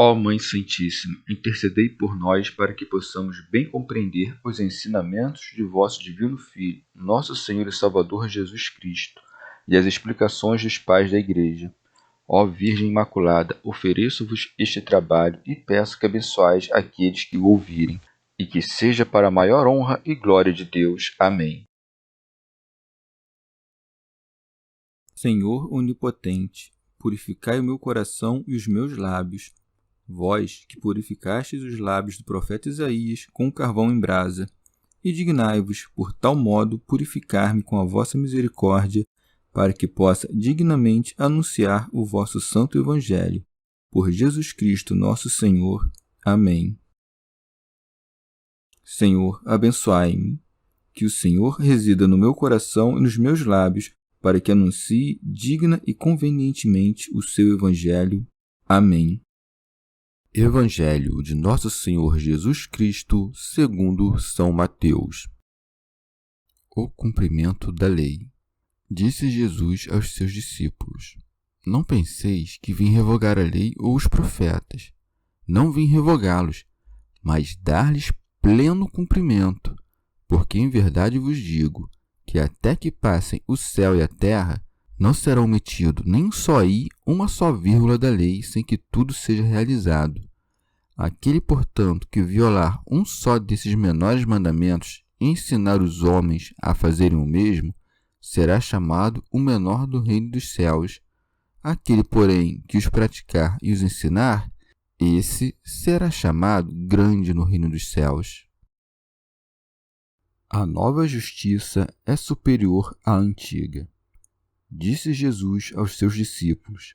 Ó Mãe Santíssima, intercedei por nós para que possamos bem compreender os ensinamentos de vosso Divino Filho, nosso Senhor e Salvador Jesus Cristo, e as explicações dos pais da Igreja. Ó Virgem Imaculada, ofereço-vos este trabalho e peço que abençoais aqueles que o ouvirem, e que seja para a maior honra e glória de Deus. Amém. Senhor onipotente, purificai o meu coração e os meus lábios. Vós, que purificastes os lábios do profeta Isaías com carvão em brasa, e dignai-vos, por tal modo, purificar-me com a vossa misericórdia, para que possa dignamente anunciar o vosso santo Evangelho. Por Jesus Cristo nosso Senhor. Amém. Senhor, abençoai-me. Que o Senhor resida no meu coração e nos meus lábios, para que anuncie digna e convenientemente o seu Evangelho. Amém. Evangelho de Nosso Senhor Jesus Cristo, segundo São Mateus. O cumprimento da lei. Disse Jesus aos seus discípulos: Não penseis que vim revogar a lei ou os profetas. Não vim revogá-los, mas dar-lhes pleno cumprimento. Porque em verdade vos digo que até que passem o céu e a terra, não será omitido nem um só i, uma só vírgula da lei, sem que tudo seja realizado. Aquele, portanto, que violar um só desses menores mandamentos e ensinar os homens a fazerem o mesmo, será chamado o menor do reino dos céus. Aquele, porém, que os praticar e os ensinar, esse será chamado grande no reino dos céus. A nova justiça é superior à antiga. Disse Jesus aos seus discípulos: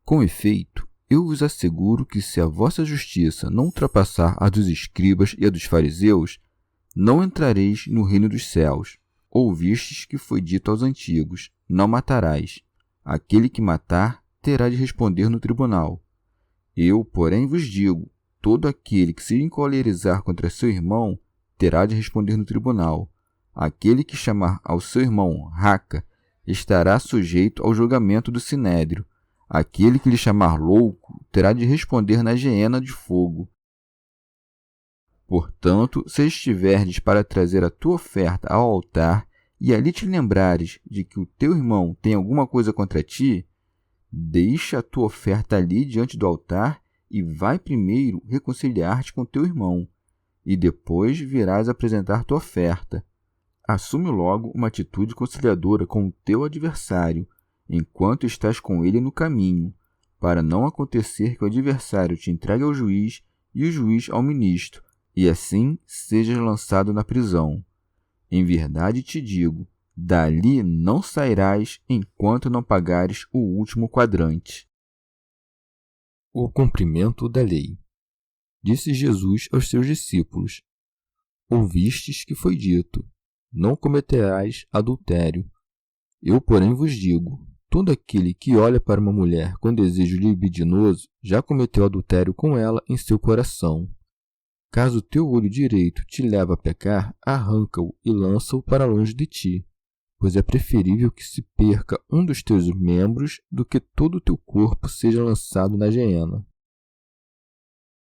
Com efeito, eu vos asseguro que se a vossa justiça não ultrapassar a dos escribas e a dos fariseus, não entrareis no reino dos céus. Ouvistes que foi dito aos antigos: Não matarás. Aquele que matar terá de responder no tribunal. Eu, porém, vos digo: todo aquele que se encolerizar contra seu irmão terá de responder no tribunal. Aquele que chamar ao seu irmão raca estará sujeito ao julgamento do sinédrio. Aquele que lhe chamar louco terá de responder na geena de fogo. Portanto, se estiverdes para trazer a tua oferta ao altar e ali te lembrares de que o teu irmão tem alguma coisa contra ti, deixa a tua oferta ali diante do altar e vai primeiro reconciliar-te com teu irmão, e depois virás apresentar tua oferta. Assume logo uma atitude conciliadora com o teu adversário, enquanto estás com ele no caminho, para não acontecer que o adversário te entregue ao juiz e o juiz ao ministro, e assim sejas lançado na prisão. Em verdade te digo, dali não sairás enquanto não pagares o último quadrante. O cumprimento da lei. Disse Jesus aos seus discípulos: Ouvistes que foi dito: Não cometerás adultério. Eu, porém, vos digo: todo aquele que olha para uma mulher com desejo libidinoso já cometeu adultério com ela em seu coração. Caso o teu olho direito te leve a pecar, arranca-o e lança-o para longe de ti, pois é preferível que se perca um dos teus membros do que todo o teu corpo seja lançado na geena.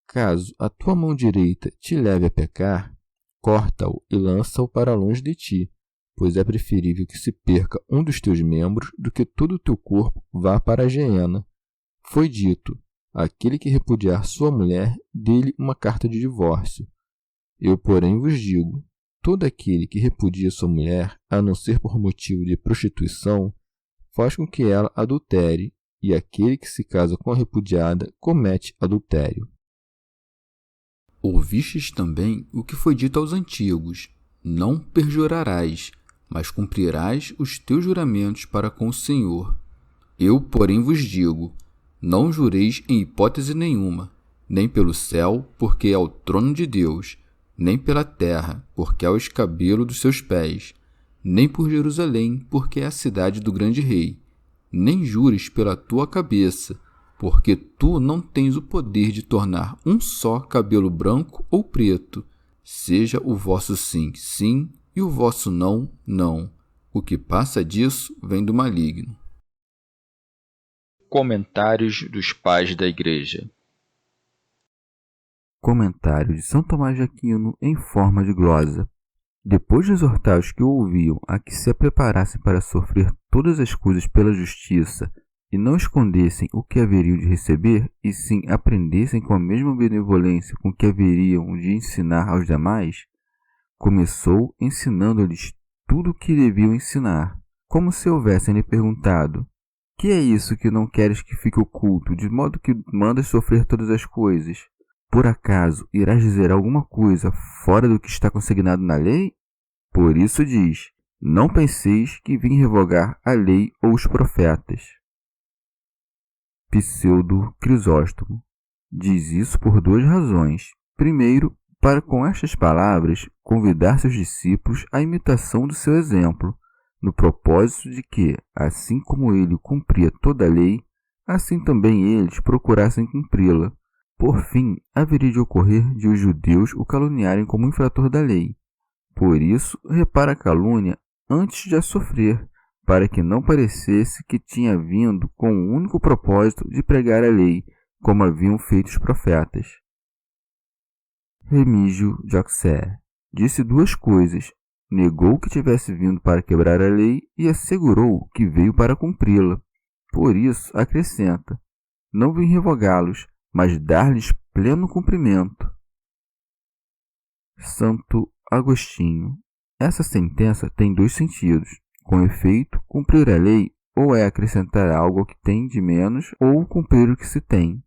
Caso a tua mão direita te leve a pecar, corta-o e lança-o para longe de ti, pois é preferível que se perca um dos teus membros do que todo o teu corpo vá para a geena. Foi dito: aquele que repudiar sua mulher, dê-lhe uma carta de divórcio. Eu, porém, vos digo: todo aquele que repudia sua mulher, a não ser por motivo de prostituição, faz com que ela adultere, e aquele que se casa com a repudiada comete adultério. Ouvistes também o que foi dito aos antigos: Não perjurarás, mas cumprirás os teus juramentos para com o Senhor. Eu, porém, vos digo: não jureis em hipótese nenhuma, nem pelo céu, porque é o trono de Deus, nem pela terra, porque é o escabelo dos seus pés, nem por Jerusalém, porque é a cidade do grande rei. Nem jures pela tua cabeça, porque tu não tens o poder de tornar um só cabelo branco ou preto. Seja o vosso sim, sim, e o vosso não, não. O que passa disso vem do maligno. Comentários dos Pais da Igreja. Comentário de São Tomás de Aquino em forma de glosa. Depois de exortar os que o ouviam a que se preparassem para sofrer todas as coisas pela justiça, e não escondessem o que haveriam de receber, e sim aprendessem com a mesma benevolência com que haveriam de ensinar aos demais, começou ensinando-lhes tudo o que deviam ensinar, como se houvessem lhe perguntado: que é isso que não queres que fique oculto, de modo que mandas sofrer todas as coisas? Por acaso irás dizer alguma coisa fora do que está consignado na lei? Por isso diz: não penseis que vim revogar a lei ou os profetas. Pseudo Crisóstomo diz isso por duas razões. Primeiro, para com estas palavras convidar seus discípulos à imitação do seu exemplo, no propósito de que, assim como ele cumpria toda a lei, assim também eles procurassem cumpri-la. Por fim, haveria de ocorrer de os judeus o caluniarem como infrator da lei. Por isso, repara a calúnia antes de a sofrer, para que não parecesse que tinha vindo com o único propósito de pregar a lei, como haviam feito os profetas. Remígio de Auxerre disse duas coisas: negou que tivesse vindo para quebrar a lei e assegurou que veio para cumpri-la. Por isso, acrescenta: não vim revogá-los, mas dar-lhes pleno cumprimento. Santo Agostinho. Essa sentença tem dois sentidos. Com efeito, cumprir a lei ou é acrescentar algo ao que tem de menos, ou cumprir o que se tem.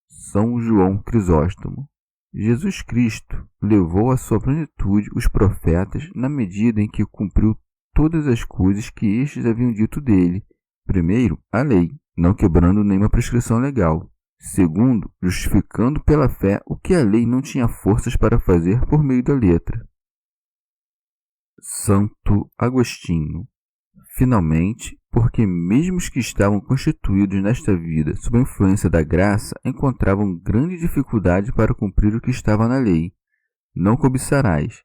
São João Crisóstomo. Jesus Cristo levou à sua plenitude os profetas na medida em que cumpriu todas as coisas que estes haviam dito dele. Primeiro, a lei, não quebrando nenhuma prescrição legal. Segundo, justificando pela fé o que a lei não tinha forças para fazer por meio da letra. Santo Agostinho. Finalmente, porque mesmo os que estavam constituídos nesta vida sob a influência da graça encontravam grande dificuldade para cumprir o que estava na lei. Não cobiçarás.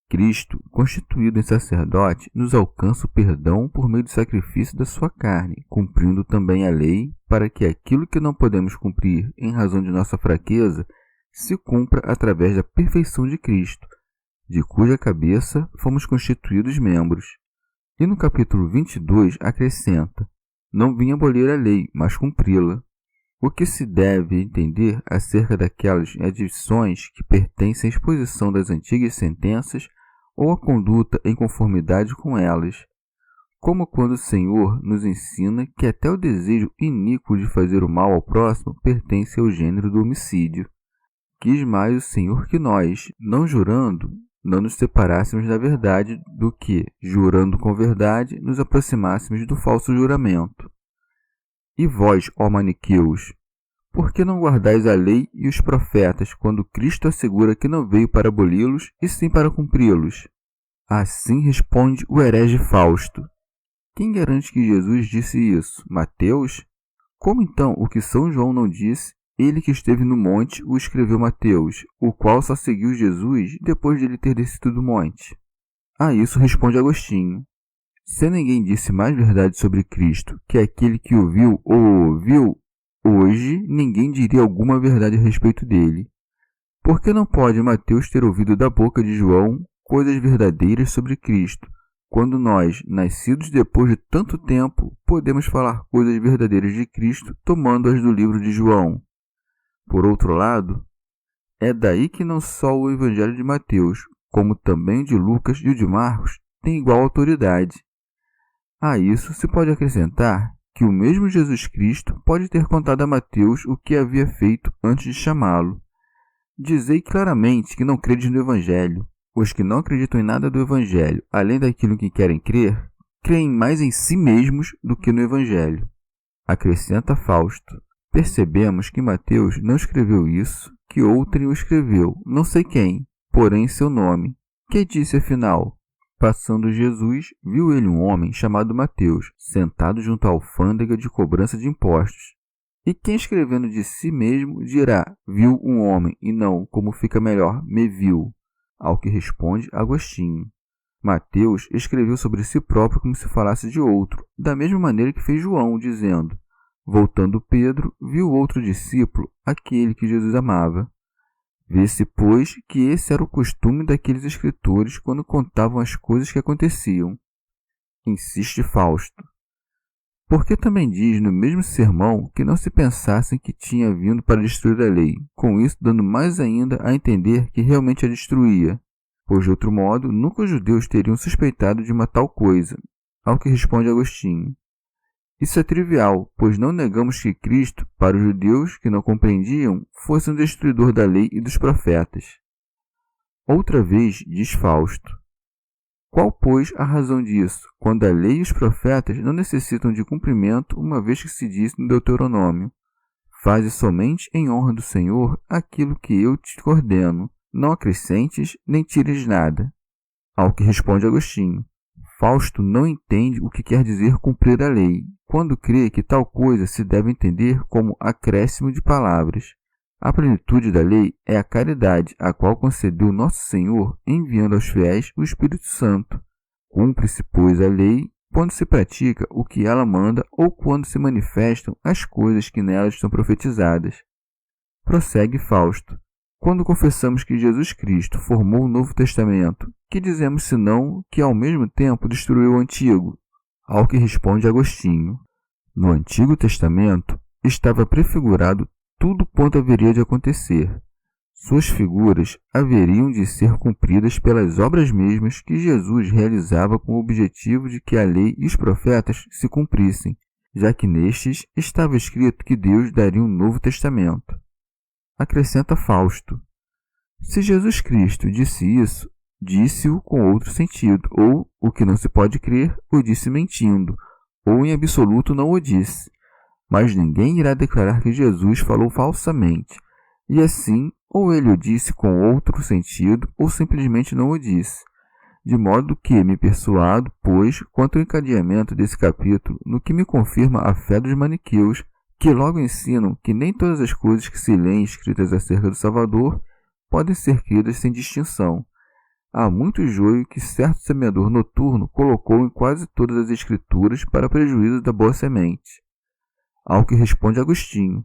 Cristo, constituído em sacerdote, nos alcança o perdão por meio do sacrifício da sua carne, cumprindo também a lei, para que aquilo que não podemos cumprir em razão de nossa fraqueza se cumpra através da perfeição de Cristo, de cuja cabeça fomos constituídos membros. E no capítulo 22 acrescenta: não vim abolir a lei, mas cumpri-la. O que se deve entender acerca daquelas adições que pertencem à exposição das antigas sentenças ou à conduta em conformidade com elas, como quando o Senhor nos ensina que até o desejo iníquo de fazer o mal ao próximo pertence ao gênero do homicídio. Quis mais o Senhor que nós, não jurando, não nos separássemos da verdade do que, jurando com verdade, nos aproximássemos do falso juramento. E vós, ó maniqueus, por que não guardais a lei e os profetas, quando Cristo assegura que não veio para aboli-los, e sim para cumpri-los? Assim responde o herege Fausto. Quem garante que Jesus disse isso? Mateus? Como então o que São João não disse, ele que esteve no monte o escreveu Mateus, o qual só seguiu Jesus depois de ele ter descido do monte? A isso responde Agostinho. Se ninguém disse mais verdade sobre Cristo que aquele que o viu ou o ouviu, hoje ninguém diria alguma verdade a respeito dele. Por que não pode Mateus ter ouvido da boca de João coisas verdadeiras sobre Cristo, quando nós, nascidos depois de tanto tempo, podemos falar coisas verdadeiras de Cristo tomando-as do livro de João? Por outro lado, é daí que não só o Evangelho de Mateus, como também o de Lucas e o de Marcos, têm igual autoridade. A isso se pode acrescentar que o mesmo Jesus Cristo pode ter contado a Mateus o que havia feito antes de chamá-lo. Dizei claramente que não credes no Evangelho. Os que não acreditam em nada do Evangelho, além daquilo que querem crer, creem mais em si mesmos do que no Evangelho. Acrescenta Fausto. Percebemos que Mateus não escreveu isso, que outrem o escreveu, não sei quem, porém seu nome. Que disse afinal? Passando Jesus, viu ele um homem chamado Mateus, sentado junto à alfândega de cobrança de impostos. E quem escrevendo de si mesmo dirá, viu um homem, e não, como fica melhor, me viu? Ao que responde Agostinho. Mateus escreveu sobre si próprio como se falasse de outro, da mesma maneira que fez João, dizendo, Voltando Pedro, viu outro discípulo, aquele que Jesus amava. Vê-se, pois, que esse era o costume daqueles escritores quando contavam as coisas que aconteciam. Insiste Fausto. Porque também diz no mesmo sermão que não se pensassem que tinha vindo para destruir a lei, com isso dando mais ainda a entender que realmente a destruía, pois de outro modo nunca os judeus teriam suspeitado de uma tal coisa, ao que responde Agostinho. Isso é trivial, pois não negamos que Cristo, para os judeus que não compreendiam, fosse um destruidor da lei e dos profetas. Outra vez diz Fausto. Qual, pois, a razão disso, quando a lei e os profetas não necessitam de cumprimento, uma vez que se diz no Deuteronômio: faze somente em honra do Senhor aquilo que eu te ordeno, não acrescentes nem tires nada. Ao que responde Agostinho. Fausto não entende o que quer dizer cumprir a lei, quando crê que tal coisa se deve entender como acréscimo de palavras. A plenitude da lei é a caridade, a qual concedeu nosso Senhor, enviando aos fiéis o Espírito Santo. Cumpre-se, pois, a lei quando se pratica o que ela manda ou quando se manifestam as coisas que nelas estão profetizadas. Prossegue Fausto. Quando confessamos que Jesus Cristo formou o Novo Testamento, que dizemos senão que ao mesmo tempo destruiu o Antigo? Ao que responde Agostinho. No Antigo Testamento estava prefigurado tudo quanto haveria de acontecer. Suas figuras haveriam de ser cumpridas pelas obras mesmas que Jesus realizava com o objetivo de que a lei e os profetas se cumprissem, já que nestes estava escrito que Deus daria um Novo Testamento. Acrescenta Fausto. Se Jesus Cristo disse isso, disse-o com outro sentido, ou, o que não se pode crer, o disse mentindo, ou em absoluto não o disse. Mas ninguém irá declarar que Jesus falou falsamente, e assim, ou ele o disse com outro sentido, ou simplesmente não o disse. De modo que me persuado, pois, quanto ao encadeamento desse capítulo, no que me confirma a fé dos maniqueus, que logo ensinam que nem todas as coisas que se leem escritas acerca do Salvador podem ser cridas sem distinção. Há muito joio que certo semeador noturno colocou em quase todas as escrituras para prejuízo da boa semente. Ao que responde Agostinho.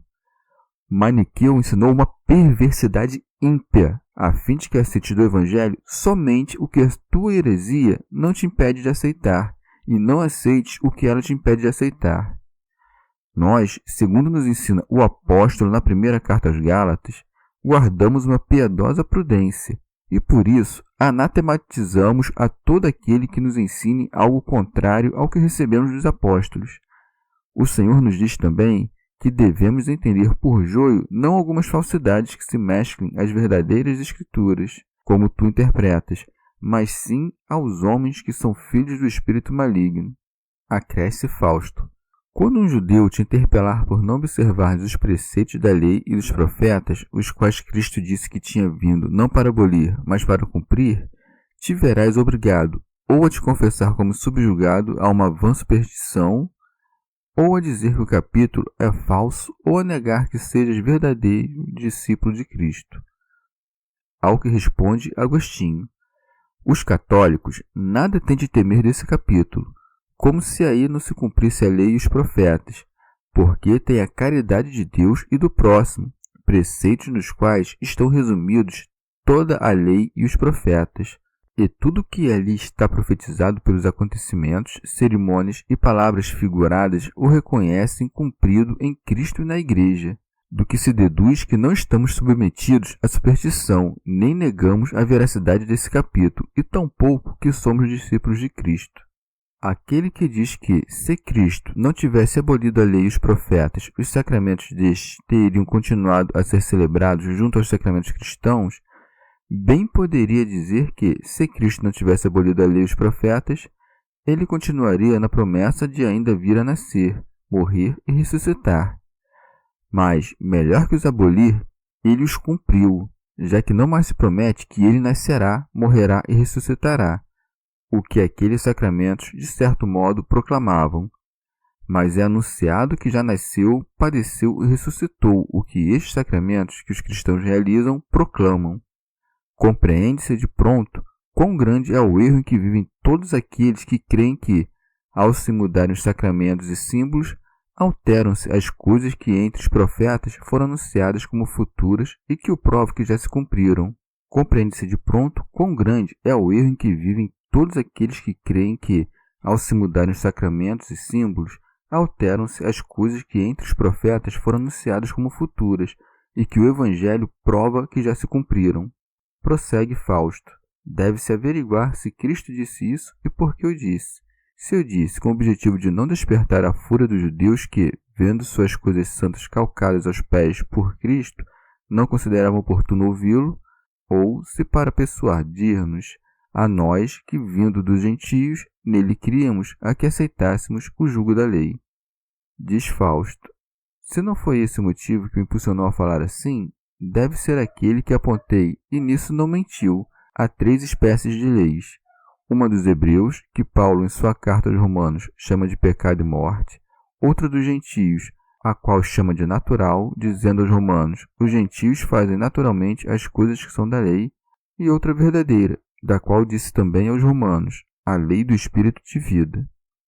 Maniqueu ensinou uma perversidade ímpia, a fim de que aceites do Evangelho somente o que a tua heresia não te impede de aceitar, e não aceites o que ela te impede de aceitar. Nós, segundo nos ensina o apóstolo na primeira carta aos Gálatas, guardamos uma piedosa prudência, e por isso anatematizamos a todo aquele que nos ensine algo contrário ao que recebemos dos apóstolos. O Senhor nos diz também que devemos entender por joio não algumas falsidades que se mesclem às verdadeiras escrituras, como tu interpretas, mas sim aos homens que são filhos do espírito maligno. Acresce Fausto. Quando um judeu te interpelar por não observar os preceitos da lei e dos profetas, os quais Cristo disse que tinha vindo não para abolir, mas para cumprir, te verás obrigado ou a te confessar como subjugado a uma vã superstição, ou a dizer que o capítulo é falso, ou a negar que sejas verdadeiro discípulo de Cristo. Ao que responde Agostinho. Os católicos nada têm de temer desse capítulo, como se aí não se cumprisse a lei e os profetas, porque tem a caridade de Deus e do próximo, preceitos nos quais estão resumidos toda a lei e os profetas, e tudo que ali está profetizado pelos acontecimentos, cerimônias e palavras figuradas o reconhecem cumprido em Cristo e na Igreja, do que se deduz que não estamos submetidos à superstição, nem negamos a veracidade desse capítulo, e tampouco que somos discípulos de Cristo. Aquele que diz que, se Cristo não tivesse abolido a lei e os profetas, os sacramentos destes teriam continuado a ser celebrados junto aos sacramentos cristãos, bem poderia dizer que, se Cristo não tivesse abolido a lei e os profetas, ele continuaria na promessa de ainda vir a nascer, morrer e ressuscitar. Mas, melhor que os abolir, ele os cumpriu, já que não mais se promete que ele nascerá, morrerá e ressuscitará, o que aqueles sacramentos, de certo modo, proclamavam. Mas é anunciado que já nasceu, padeceu e ressuscitou, o que estes sacramentos que os cristãos realizam proclamam. Compreende-se de pronto quão grande é o erro em que vivem todos aqueles que creem que, ao se mudarem os sacramentos e símbolos, alteram-se as coisas que entre os profetas foram anunciadas como futuras e que o prova que já se cumpriram. Compreende-se de pronto quão grande é o erro em que vivem todos aqueles que creem que, ao se mudarem os sacramentos e símbolos, alteram-se as coisas que entre os profetas foram anunciadas como futuras e que o Evangelho prova que já se cumpriram. Prossegue Fausto. Deve-se averiguar se Cristo disse isso e por que o disse. Se eu disse com o objetivo de não despertar a fúria dos judeus que, vendo suas coisas santas calcadas aos pés por Cristo, não consideravam oportuno ouvi-lo, ou se para persuadir-nos a nós que, vindo dos gentios, nele criamos a que aceitássemos o jugo da lei. Diz Fausto. Se não foi esse o motivo que o impulsionou a falar assim, deve ser aquele que apontei, e nisso não mentiu, a 3 espécies de leis. Uma dos hebreus, que Paulo em sua carta aos Romanos chama de pecado e morte, outra dos gentios, a qual chama de natural, dizendo aos romanos, os gentios fazem naturalmente as coisas que são da lei, e outra verdadeira, da qual disse também aos romanos, a lei do espírito de vida.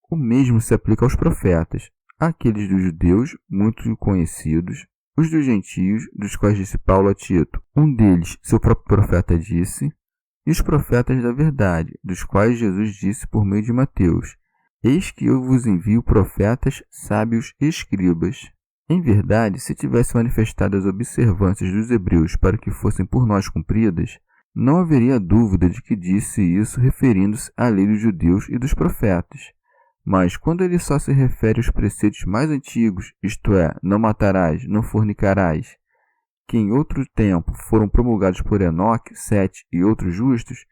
O mesmo se aplica aos profetas, aqueles dos judeus, muito conhecidos, os dos gentios, dos quais disse Paulo a Tito, um deles, seu próprio profeta, disse, e os profetas da verdade, dos quais Jesus disse por meio de Mateus, eis que eu vos envio profetas, sábios e escribas. Em verdade, se tivesse manifestado as observâncias dos hebreus para que fossem por nós cumpridas, não haveria dúvida de que disse isso referindo-se à lei dos judeus e dos profetas. Mas quando ele só se refere aos preceitos mais antigos, isto é, não matarás, não fornicarás, que em outro tempo foram promulgados por Enoque, Sete e outros justos,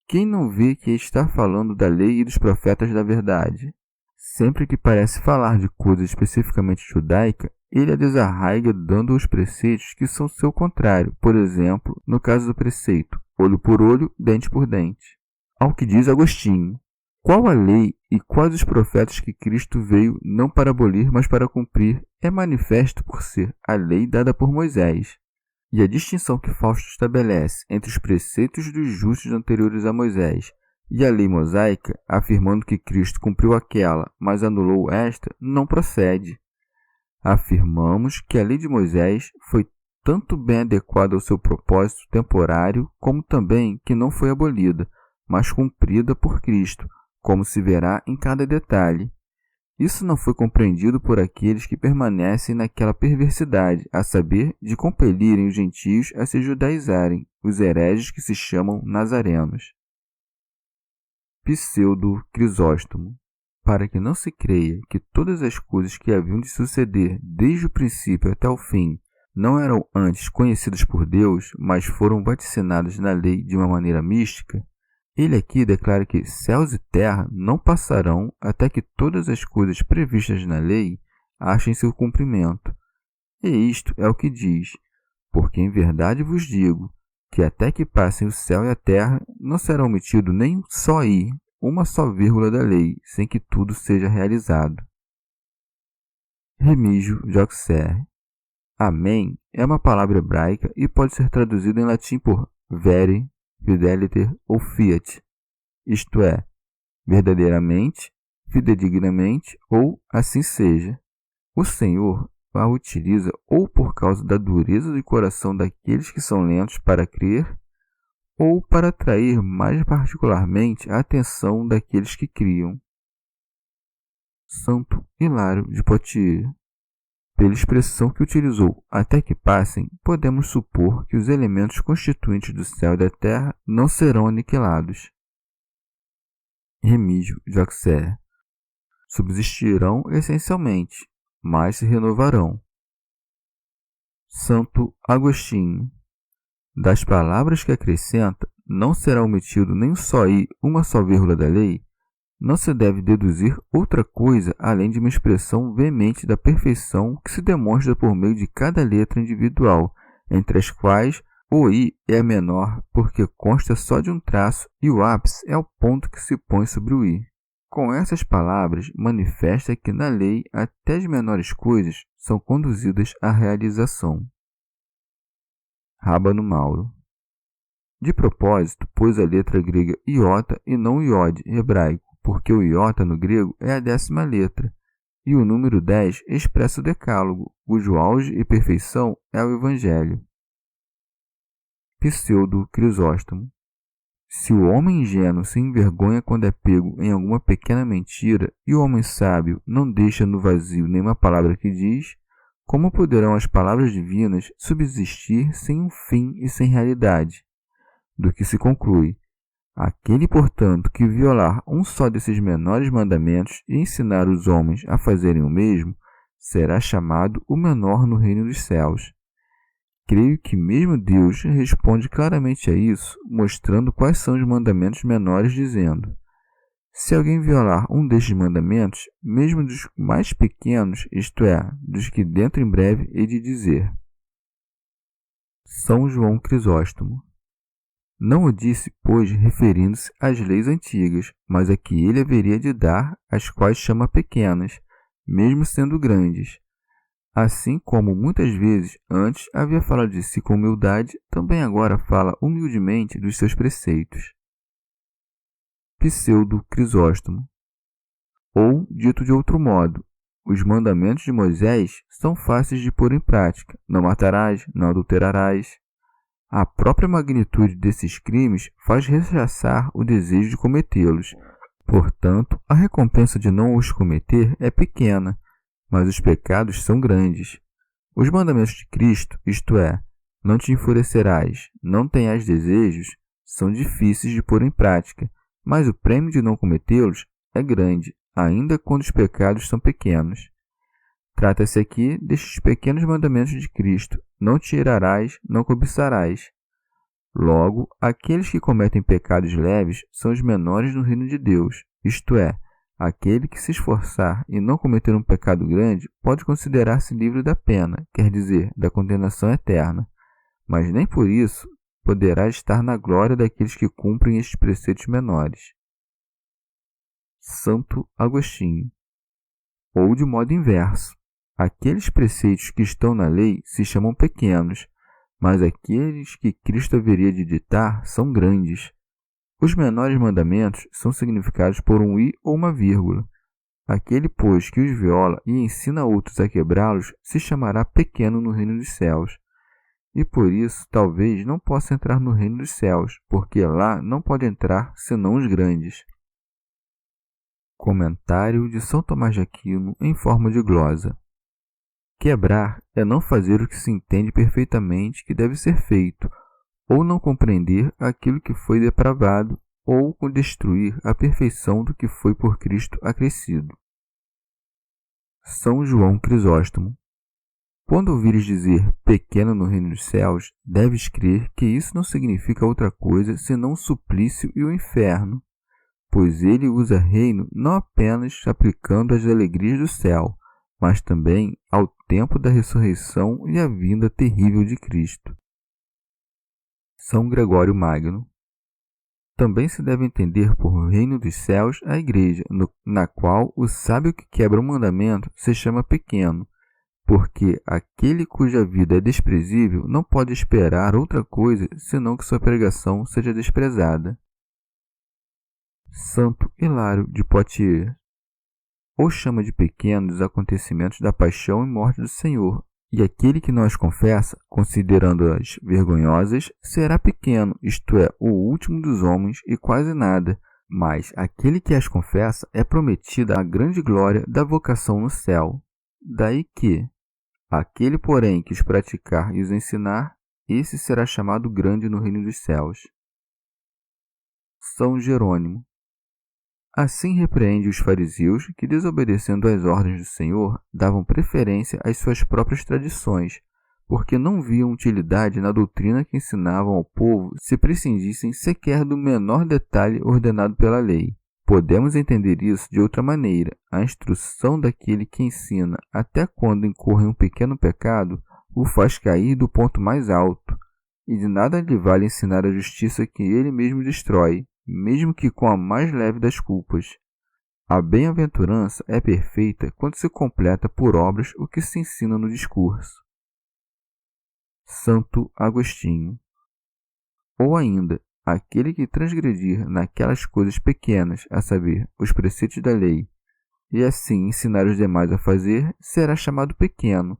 quem não vê que está falando da lei e dos profetas da verdade? Sempre que parece falar de coisa especificamente judaica, ele a desarraiga dando os preceitos que são seu contrário, por exemplo, no caso do preceito, olho por olho, dente por dente. Ao que diz Agostinho, qual a lei e quais os profetas que Cristo veio não para abolir, mas para cumprir, é manifesto por ser a lei dada por Moisés. E a distinção que Fausto estabelece entre os preceitos dos justos anteriores a Moisés e a lei mosaica, afirmando que Cristo cumpriu aquela, mas anulou esta, não procede. Afirmamos que a lei de Moisés foi tanto bem adequada ao seu propósito temporário, como também que não foi abolida, mas cumprida por Cristo, como se verá em cada detalhe. Isso não foi compreendido por aqueles que permanecem naquela perversidade, a saber, de compelirem os gentios a se judaizarem, os hereges que se chamam nazarenos. Pseudo Crisóstomo. Para que não se creia que todas as coisas que haviam de suceder desde o princípio até o fim não eram antes conhecidas por Deus, mas foram vaticinadas na lei de uma maneira mística, ele aqui declara que céus e terra não passarão até que todas as coisas previstas na lei achem seu cumprimento. E isto é o que diz, porque em verdade vos digo, que até que passem o céu e a terra, não será omitido nem só i, uma só vírgula da lei, sem que tudo seja realizado. Remígio de Auxerre. Amém é uma palavra hebraica e pode ser traduzida em latim por vere, fideliter ou fiat, isto é, verdadeiramente, fidedignamente ou assim seja. O Senhor a utiliza ou por causa da dureza do coração daqueles que são lentos para crer, ou para atrair mais particularmente a atenção daqueles que criam. Santo Hilário de Poitiers. Pela expressão que utilizou, até que passem, podemos supor que os elementos constituintes do céu e da terra não serão aniquilados. Remígio de Auxerre. Subsistirão essencialmente, mas se renovarão. Santo Agostinho. Das palavras que acrescenta, não será omitido nem só i, uma só vírgula da lei, não se deve deduzir outra coisa além de uma expressão veemente da perfeição que se demonstra por meio de cada letra individual, entre as quais o i é a menor porque consta só de um traço e o ápice é o ponto que se põe sobre o i. Com essas palavras, manifesta que na lei até as menores coisas são conduzidas à realização. Rábano Mauro. De propósito, pôs a letra grega iota e não iode hebraico, porque o iota no grego é a 10ª letra, e o número 10 expressa o decálogo, cujo auge e perfeição é o Evangelho. Pseudo Crisóstomo. Se o homem ingênuo se envergonha quando é pego em alguma pequena mentira, e o homem sábio não deixa no vazio nenhuma palavra que diz, como poderão as palavras divinas subsistir sem um fim e sem realidade? Do que se conclui: aquele, portanto, que violar um só desses menores mandamentos e ensinar os homens a fazerem o mesmo, será chamado o menor no reino dos céus. Creio que mesmo Deus responde claramente a isso, mostrando quais são os mandamentos menores, dizendo: se alguém violar um destes mandamentos, mesmo dos mais pequenos, isto é, dos que dentro em breve hei de dizer. São João Crisóstomo. Não o disse, pois, referindo-se às leis antigas, mas a que ele haveria de dar, as quais chama pequenas, mesmo sendo grandes. Assim como muitas vezes antes havia falado de si com humildade, também agora fala humildemente dos seus preceitos. Pseudo Crisóstomo. Ou, dito de outro modo, os mandamentos de Moisés são fáceis de pôr em prática: não matarás, não adulterarás. A própria magnitude desses crimes faz rechaçar o desejo de cometê-los. Portanto, a recompensa de não os cometer é pequena, mas os pecados são grandes. Os mandamentos de Cristo, isto é, não te enfurecerás, não tenhas desejos, são difíceis de pôr em prática, mas o prêmio de não cometê-los é grande, ainda quando os pecados são pequenos. Trata-se aqui destes pequenos mandamentos de Cristo: não te irarás, não cobiçarás. Logo, aqueles que cometem pecados leves são os menores no reino de Deus, isto é, aquele que se esforçar e não cometer um pecado grande pode considerar-se livre da pena, quer dizer, da condenação eterna, mas nem por isso poderá estar na glória daqueles que cumprem estes preceitos menores. Santo Agostinho. Ou de modo inverso, aqueles preceitos que estão na lei se chamam pequenos, mas aqueles que Cristo haveria de ditar são grandes. Os menores mandamentos são significados por um i ou uma vírgula. Aquele, pois, que os viola e ensina outros a quebrá-los se chamará pequeno no reino dos céus. E por isso, talvez, não possa entrar no reino dos céus, porque lá não pode entrar senão os grandes. Comentário de São Tomás de Aquino em forma de glosa. Quebrar é não fazer o que se entende perfeitamente que deve ser feito, ou não compreender aquilo que foi depravado, ou destruir a perfeição do que foi por Cristo acrescido. São João Crisóstomo. Quando ouvires dizer pequeno no reino dos céus, deves crer que isso não significa outra coisa senão o suplício e o inferno, pois ele usa reino não apenas aplicando às alegrias do céu, mas também ao tempo da ressurreição e à vinda terrível de Cristo. São Gregório Magno. Também se deve entender por reino dos céus a igreja, na qual o sábio que quebra um mandamento se chama pequeno, porque aquele cuja vida é desprezível não pode esperar outra coisa senão que sua pregação seja desprezada. Santo Hilário de Poitiers. Ou chama de pequenos os acontecimentos da paixão e morte do Senhor, e aquele que não as confessa, considerando-as vergonhosas, será pequeno, isto é, o último dos homens e quase nada, mas aquele que as confessa é prometida a grande glória da vocação no céu. Daí que, aquele, porém, que os praticar e os ensinar, esse será chamado grande no reino dos céus. São Jerônimo. Assim repreende os fariseus que, desobedecendo às ordens do Senhor, davam preferência às suas próprias tradições, porque não viam utilidade na doutrina que ensinavam ao povo se prescindissem sequer do menor detalhe ordenado pela lei. Podemos entender isso de outra maneira. A instrução daquele que ensina até quando incorre em um pequeno pecado o faz cair do ponto mais alto, e de nada lhe vale ensinar a justiça que ele mesmo destrói, mesmo que com a mais leve das culpas. A bem-aventurança é perfeita quando se completa por obras o que se ensina no discurso. Santo Agostinho. Ou ainda, aquele que transgredir naquelas coisas pequenas, a saber, os preceitos da lei, e assim ensinar os demais a fazer, será chamado pequeno.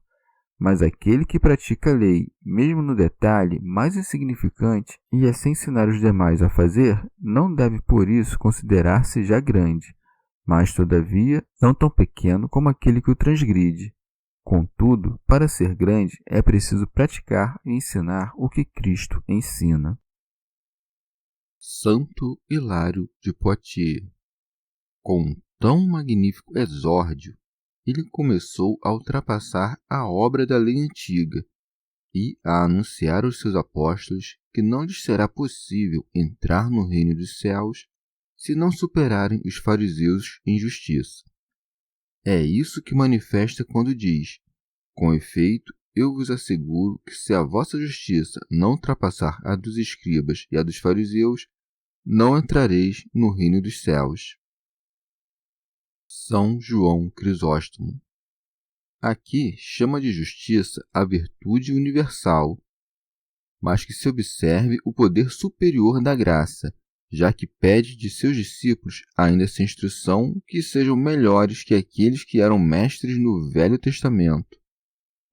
Mas aquele que pratica a lei, mesmo no detalhe mais insignificante, e assim ensinar os demais a fazer, não deve por isso considerar-se já grande, mas, todavia, não tão pequeno como aquele que o transgride. Contudo, para ser grande, é preciso praticar e ensinar o que Cristo ensina. Santo Hilário de Poitiers. Com tão magnífico exórdio, ele começou a ultrapassar a obra da lei antiga e a anunciar aos seus apóstolos que não lhes será possível entrar no reino dos céus se não superarem os fariseus em justiça. É isso que manifesta quando diz: com efeito, eu vos asseguro que se a vossa justiça não ultrapassar a dos escribas e a dos fariseus, não entrareis no reino dos céus. São João Crisóstomo. Aqui chama de justiça a virtude universal, mas que se observe o poder superior da graça, já que pede de seus discípulos ainda essa instrução que sejam melhores que aqueles que eram mestres no Velho Testamento.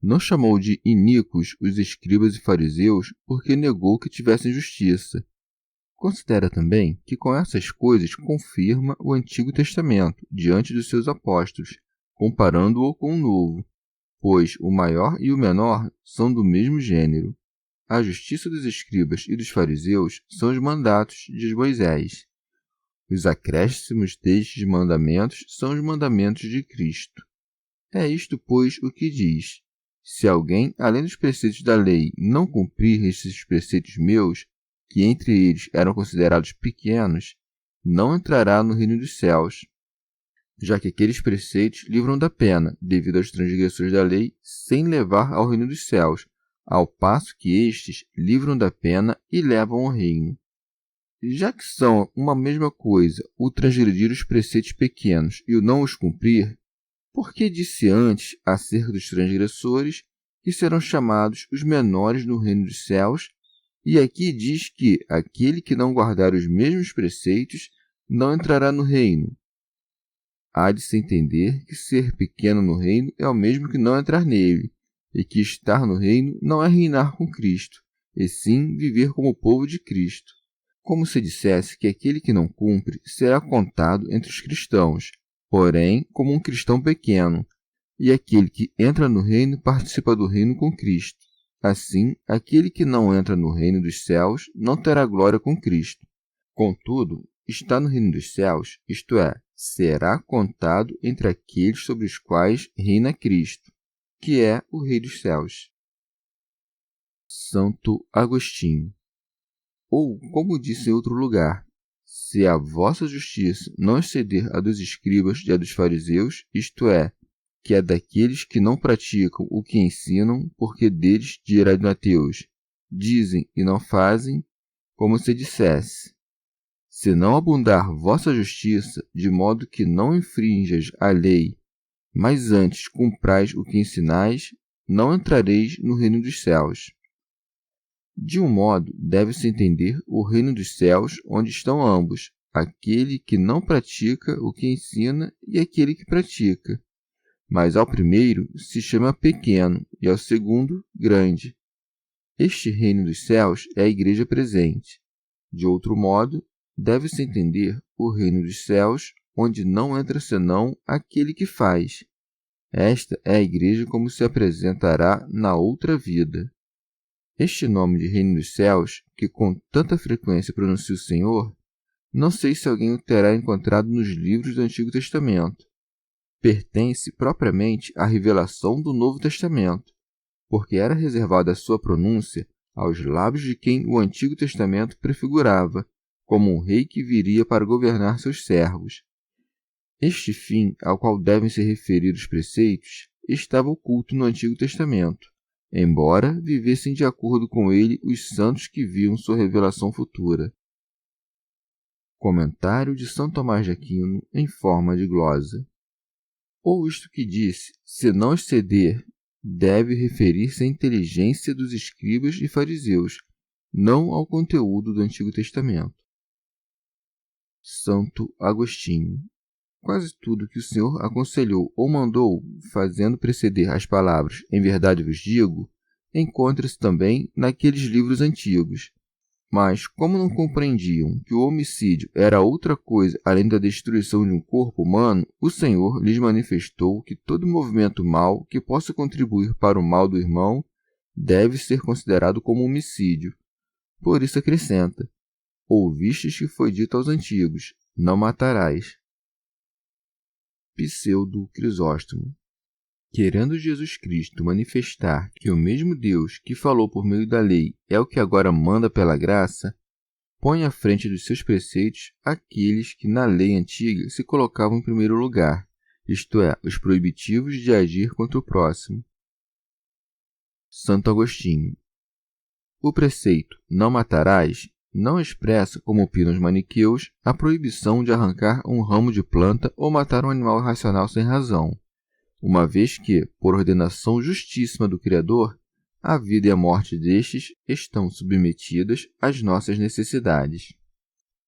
Não chamou de iníquos os escribas e fariseus porque negou que tivessem justiça. Considera também que com essas coisas confirma o Antigo Testamento diante dos seus apóstolos, comparando-o com o Novo, pois o maior e o menor são do mesmo gênero. A justiça dos escribas e dos fariseus são os mandatos de Moisés. Os acréscimos destes mandamentos são os mandamentos de Cristo. É isto, pois, o que diz: se alguém, além dos preceitos da lei, não cumprir estes preceitos meus, que entre eles eram considerados pequenos, não entrará no reino dos céus, já que aqueles preceitos livram da pena, devido aos transgressores da lei, sem levar ao reino dos céus, ao passo que estes livram da pena e levam ao reino. Já que são uma mesma coisa o transgredir os preceitos pequenos e o não os cumprir, por que disse antes, acerca dos transgressores, que serão chamados os menores no reino dos céus, e aqui diz que aquele que não guardar os mesmos preceitos não entrará no reino? Há de se entender que ser pequeno no reino é o mesmo que não entrar nele, e que estar no reino não é reinar com Cristo, e sim viver como povo de Cristo. Como se dissesse que aquele que não cumpre será contado entre os cristãos, porém como um cristão pequeno, e aquele que entra no reino participa do reino com Cristo. Assim, aquele que não entra no reino dos céus não terá glória com Cristo. Contudo, está no reino dos céus, isto é, será contado entre aqueles sobre os quais reina Cristo, que é o Rei dos céus. Santo Agostinho. Ou, como disse em outro lugar, se a vossa justiça não exceder a dos escribas e a dos fariseus, isto é, que é daqueles que não praticam o que ensinam, porque deles dirá Mateus, dizem e não fazem, como se dissesse: se não abundar vossa justiça, de modo que não infrinjas a lei, mas antes cumprais o que ensinais, não entrareis no reino dos céus. De um modo, deve-se entender o reino dos céus, onde estão ambos, aquele que não pratica o que ensina e aquele que pratica. Mas ao primeiro se chama pequeno e ao segundo grande. Este reino dos céus é a igreja presente. De outro modo, deve-se entender o reino dos céus, onde não entra senão aquele que faz. Esta é a igreja como se apresentará na outra vida. Este nome de reino dos céus, que com tanta frequência pronuncia o Senhor, não sei se alguém o terá encontrado nos livros do Antigo Testamento. Pertence propriamente à revelação do Novo Testamento, porque era reservada a sua pronúncia aos lábios de quem o Antigo Testamento prefigurava, como um rei que viria para governar seus servos. Este fim ao qual devem se referir os preceitos estava oculto no Antigo Testamento, embora vivessem de acordo com ele os santos que viam sua revelação futura. Comentário de São Tomás de Aquino em forma de glosa. Ou isto que disse, se não exceder, deve referir-se à inteligência dos escribas e fariseus, não ao conteúdo do Antigo Testamento. Santo Agostinho. quase tudo que o Senhor aconselhou ou mandou, fazendo preceder as palavras "em verdade vos digo", encontra-se também naqueles livros antigos. Mas, como não compreendiam que o homicídio era outra coisa além da destruição de um corpo humano, o Senhor lhes manifestou que todo movimento mau que possa contribuir para o mal do irmão deve ser considerado como homicídio. Por isso acrescenta: ouvistes que foi dito aos antigos: não matarás. Pseudo Crisóstomo. Querendo Jesus Cristo manifestar que o mesmo Deus que falou por meio da lei é o que agora manda pela graça, põe à frente dos seus preceitos aqueles que na lei antiga se colocavam em primeiro lugar, isto é, os proibitivos de agir contra o próximo. Santo Agostinho. O preceito "não matarás" não expressa, como opinam os maniqueus, a proibição de arrancar um ramo de planta ou matar um animal irracional sem razão, uma vez que, por ordenação justíssima do Criador, a vida e a morte destes estão submetidas às nossas necessidades.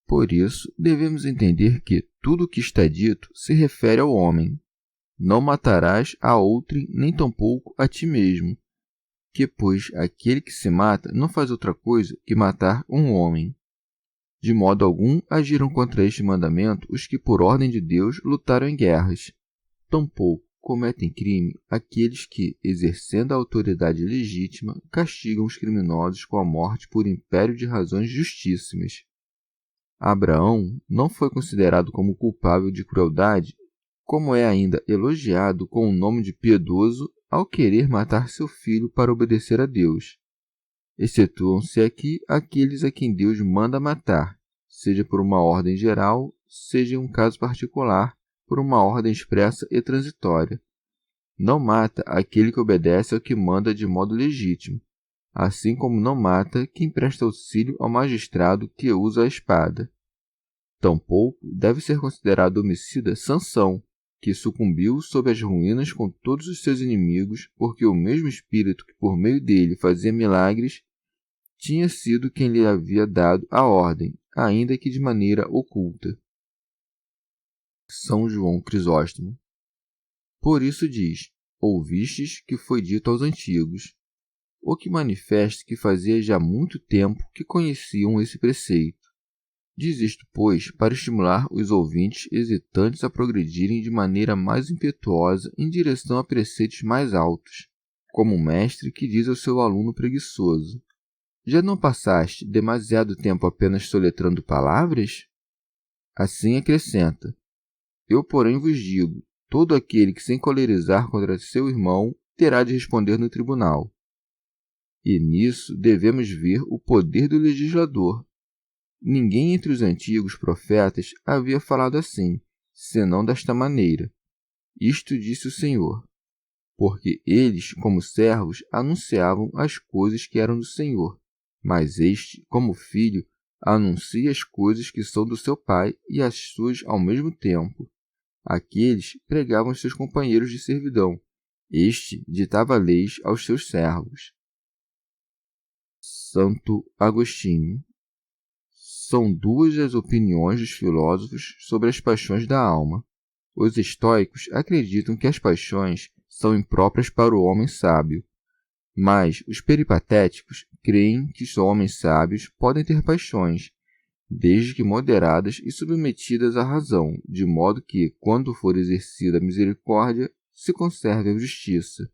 Por isso, devemos entender que tudo o que está dito se refere ao homem. Não matarás a outrem, nem tampouco a ti mesmo, que, pois, aquele que se mata não faz outra coisa que matar um homem. De modo algum agiram contra este mandamento os que, por ordem de Deus, lutaram em guerras. Tampouco cometem crime aqueles que, exercendo a autoridade legítima, castigam os criminosos com a morte por império de razões justíssimas. Abraão não foi considerado como culpável de crueldade, como é ainda elogiado com o nome de piedoso ao querer matar seu filho para obedecer a Deus. Excetuam-se aqui aqueles a quem Deus manda matar, seja por uma ordem geral, seja em um caso particular, por uma ordem expressa e transitória. Não mata aquele que obedece ao que manda de modo legítimo, assim como não mata quem presta auxílio ao magistrado que usa a espada. Tampouco deve ser considerado homicida Sansão, que sucumbiu sob as ruínas com todos os seus inimigos, porque o mesmo Espírito que por meio dele fazia milagres tinha sido quem lhe havia dado a ordem, ainda que de maneira oculta. São João Crisóstomo. Por isso diz: ouvistes que foi dito aos antigos, o que manifesta que fazia já muito tempo que conheciam esse preceito. Diz isto, pois, para estimular os ouvintes hesitantes a progredirem de maneira mais impetuosa em direção a preceitos mais altos, como um mestre que diz ao seu aluno preguiçoso: já não passaste demasiado tempo apenas soletrando palavras? Assim acrescenta: eu, porém, vos digo, todo aquele que se encolerizar contra seu irmão terá de responder no tribunal. E nisso devemos ver o poder do legislador. Ninguém entre os antigos profetas havia falado assim, senão desta maneira: isto disse o Senhor. Porque eles, como servos, anunciavam as coisas que eram do Senhor, mas este, como filho, anuncia as coisas que são do seu pai e as suas ao mesmo tempo. Aqueles pregavam aos seus companheiros de servidão. Este ditava leis aos seus servos. Santo Agostinho. São duas as opiniões dos filósofos sobre as paixões da alma. Os estoicos acreditam que as paixões são impróprias para o homem sábio, mas os peripatéticos creem que os homens sábios podem ter paixões, desde que moderadas e submetidas à razão, de modo que, quando for exercida a misericórdia, se conserve a justiça.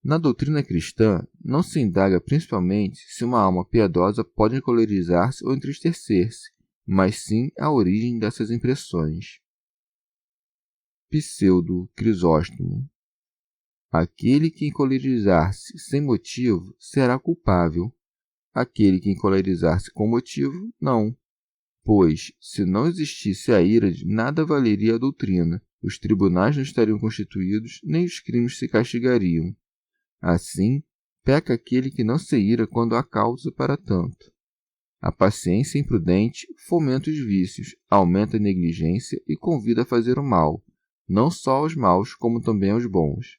Na doutrina cristã, não se indaga principalmente se uma alma piedosa pode encolerizar-se ou entristecer-se, mas sim a origem dessas impressões. Pseudo Crisóstomo. Aquele que encolerizar-se sem motivo será culpável. Aquele que encolerizar-se com motivo, não. Pois, se não existisse a ira, de nada valeria a doutrina, os tribunais não estariam constituídos, nem os crimes se castigariam. Assim, peca aquele que não se ira quando há causa para tanto. A paciência imprudente fomenta os vícios, aumenta a negligência e convida a fazer o mal, não só aos maus, como também aos bons.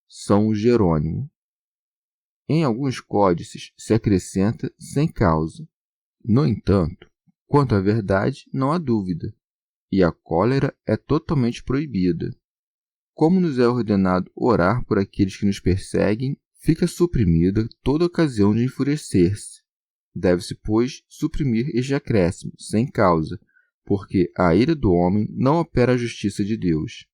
São Jerônimo. Em alguns códices se acrescenta sem causa. No entanto, quanto à verdade, não há dúvida. e a cólera é totalmente proibida. Como nos é ordenado orar por aqueles que nos perseguem, fica suprimida toda ocasião de enfurecer-se. Deve-se, pois, suprimir este acréscimo, sem causa, porque a ira do homem não opera a justiça de Deus.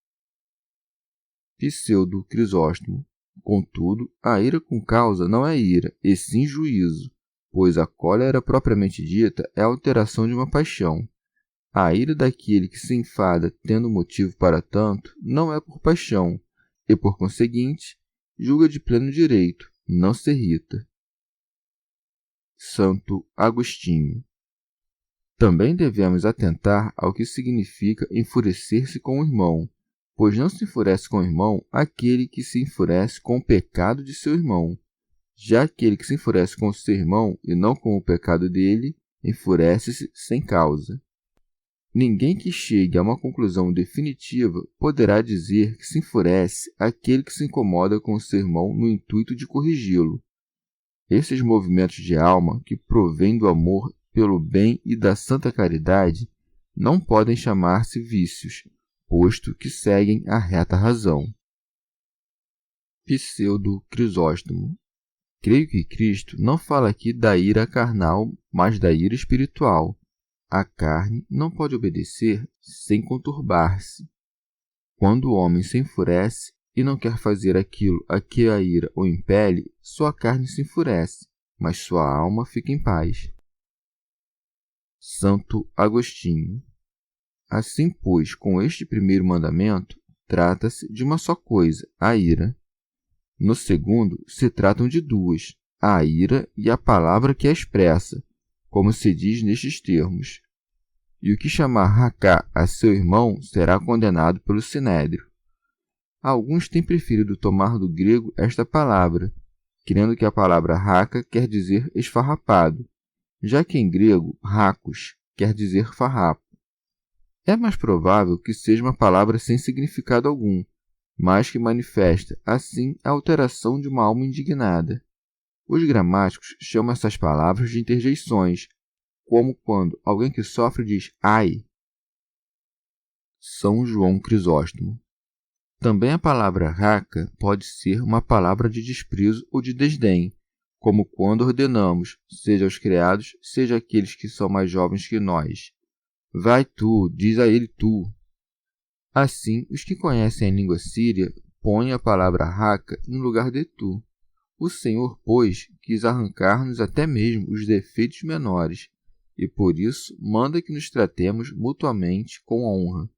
Pseudo Crisóstomo. Contudo, a ira com causa não é ira, e sim juízo, pois a cólera propriamente dita é a alteração de uma paixão. A ira daquele que se enfada tendo motivo para tanto não é por paixão, e por conseguinte, julga de pleno direito, não se irrita. Santo Agostinho. Também devemos atentar ao que significa enfurecer-se com o irmão, pois não se enfurece com o irmão aquele que se enfurece com o pecado de seu irmão. Já aquele que se enfurece com o seu irmão e não com o pecado dele, enfurece-se sem causa. Ninguém que chegue a uma conclusão definitiva poderá dizer que se enfurece aquele que se incomoda com o seu irmão no intuito de corrigi-lo. Esses movimentos de alma que provêm do amor pelo bem e da santa caridade não podem chamar-se vícios, posto que seguem a reta razão. Pseudo Crisóstomo. Creio que Cristo não fala aqui da ira carnal, mas da ira espiritual. A carne não pode obedecer sem conturbar-se. Quando o homem se enfurece e não quer fazer aquilo a que a ira o impele, sua carne se enfurece, mas sua alma fica em paz. Santo Agostinho. Assim, pois, com este primeiro mandamento, trata-se de uma só coisa, a ira. No segundo, se tratam de duas, a ira e a palavra que a expressa, como se diz nestes termos. E o que chamar racá a seu irmão será condenado pelo sinédrio. Alguns têm preferido tomar do grego esta palavra, crendo que a palavra raca quer dizer esfarrapado, já que em grego racos quer dizer farrapo. É mais provável que seja uma palavra sem significado algum, mas que manifesta, assim, a alteração de uma alma indignada. Os gramáticos chamam essas palavras de interjeições, como quando alguém que sofre diz ai. São João Crisóstomo. Também a palavra raca pode ser uma palavra de desprezo ou de desdém, como quando ordenamos, seja aos criados, seja àqueles que são mais jovens que nós. Vai tu, diz a ele tu. Assim, os que conhecem a língua síria põem a palavra raca em lugar de tu. O Senhor, pois, quis arrancar-nos até mesmo os defeitos menores, e por isso manda que nos tratemos mutuamente com honra.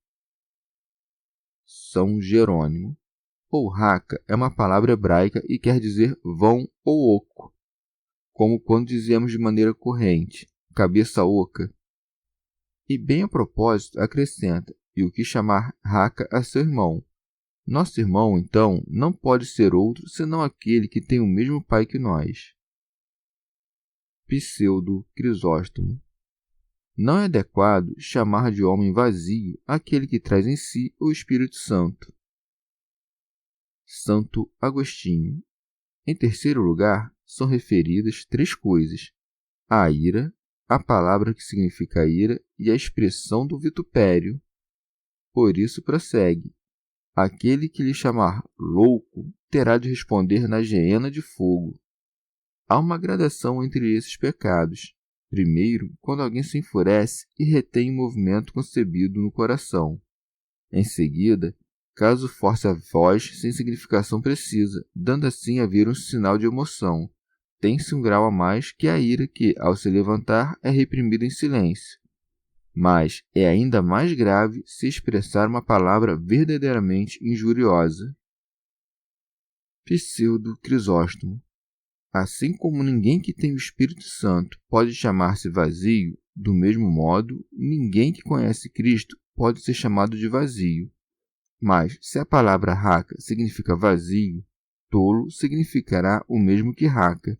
São Jerônimo. Ou raca é uma palavra hebraica e quer dizer vão ou oco, como quando dizemos de maneira corrente, cabeça oca. E bem a propósito acrescenta, e o que chamar raca a seu irmão. Nosso irmão, então, não pode ser outro senão aquele que tem o mesmo pai que nós. Pseudo Crisóstomo. Não é adequado chamar de homem vazio aquele que traz em si o Espírito Santo. Santo Agostinho. Em terceiro lugar, são referidas três coisas: a ira, a palavra que significa ira e a expressão do vitupério. Por isso prossegue: aquele que lhe chamar louco terá de responder na geena de fogo. Há uma gradação entre esses pecados. Primeiro, quando alguém se enfurece e retém o movimento concebido no coração. Em seguida, caso force a voz sem significação precisa, dando assim a vir um sinal de emoção. Tem-se um grau a mais que a ira que, ao se levantar, é reprimida em silêncio. Mas é ainda mais grave se expressar uma palavra verdadeiramente injuriosa. Pseudo Crisóstomo. Assim como ninguém que tem o Espírito Santo pode chamar-se vazio, do mesmo modo, ninguém que conhece Cristo pode ser chamado de vazio. Mas, se a palavra raca significa vazio, tolo significará o mesmo que raca,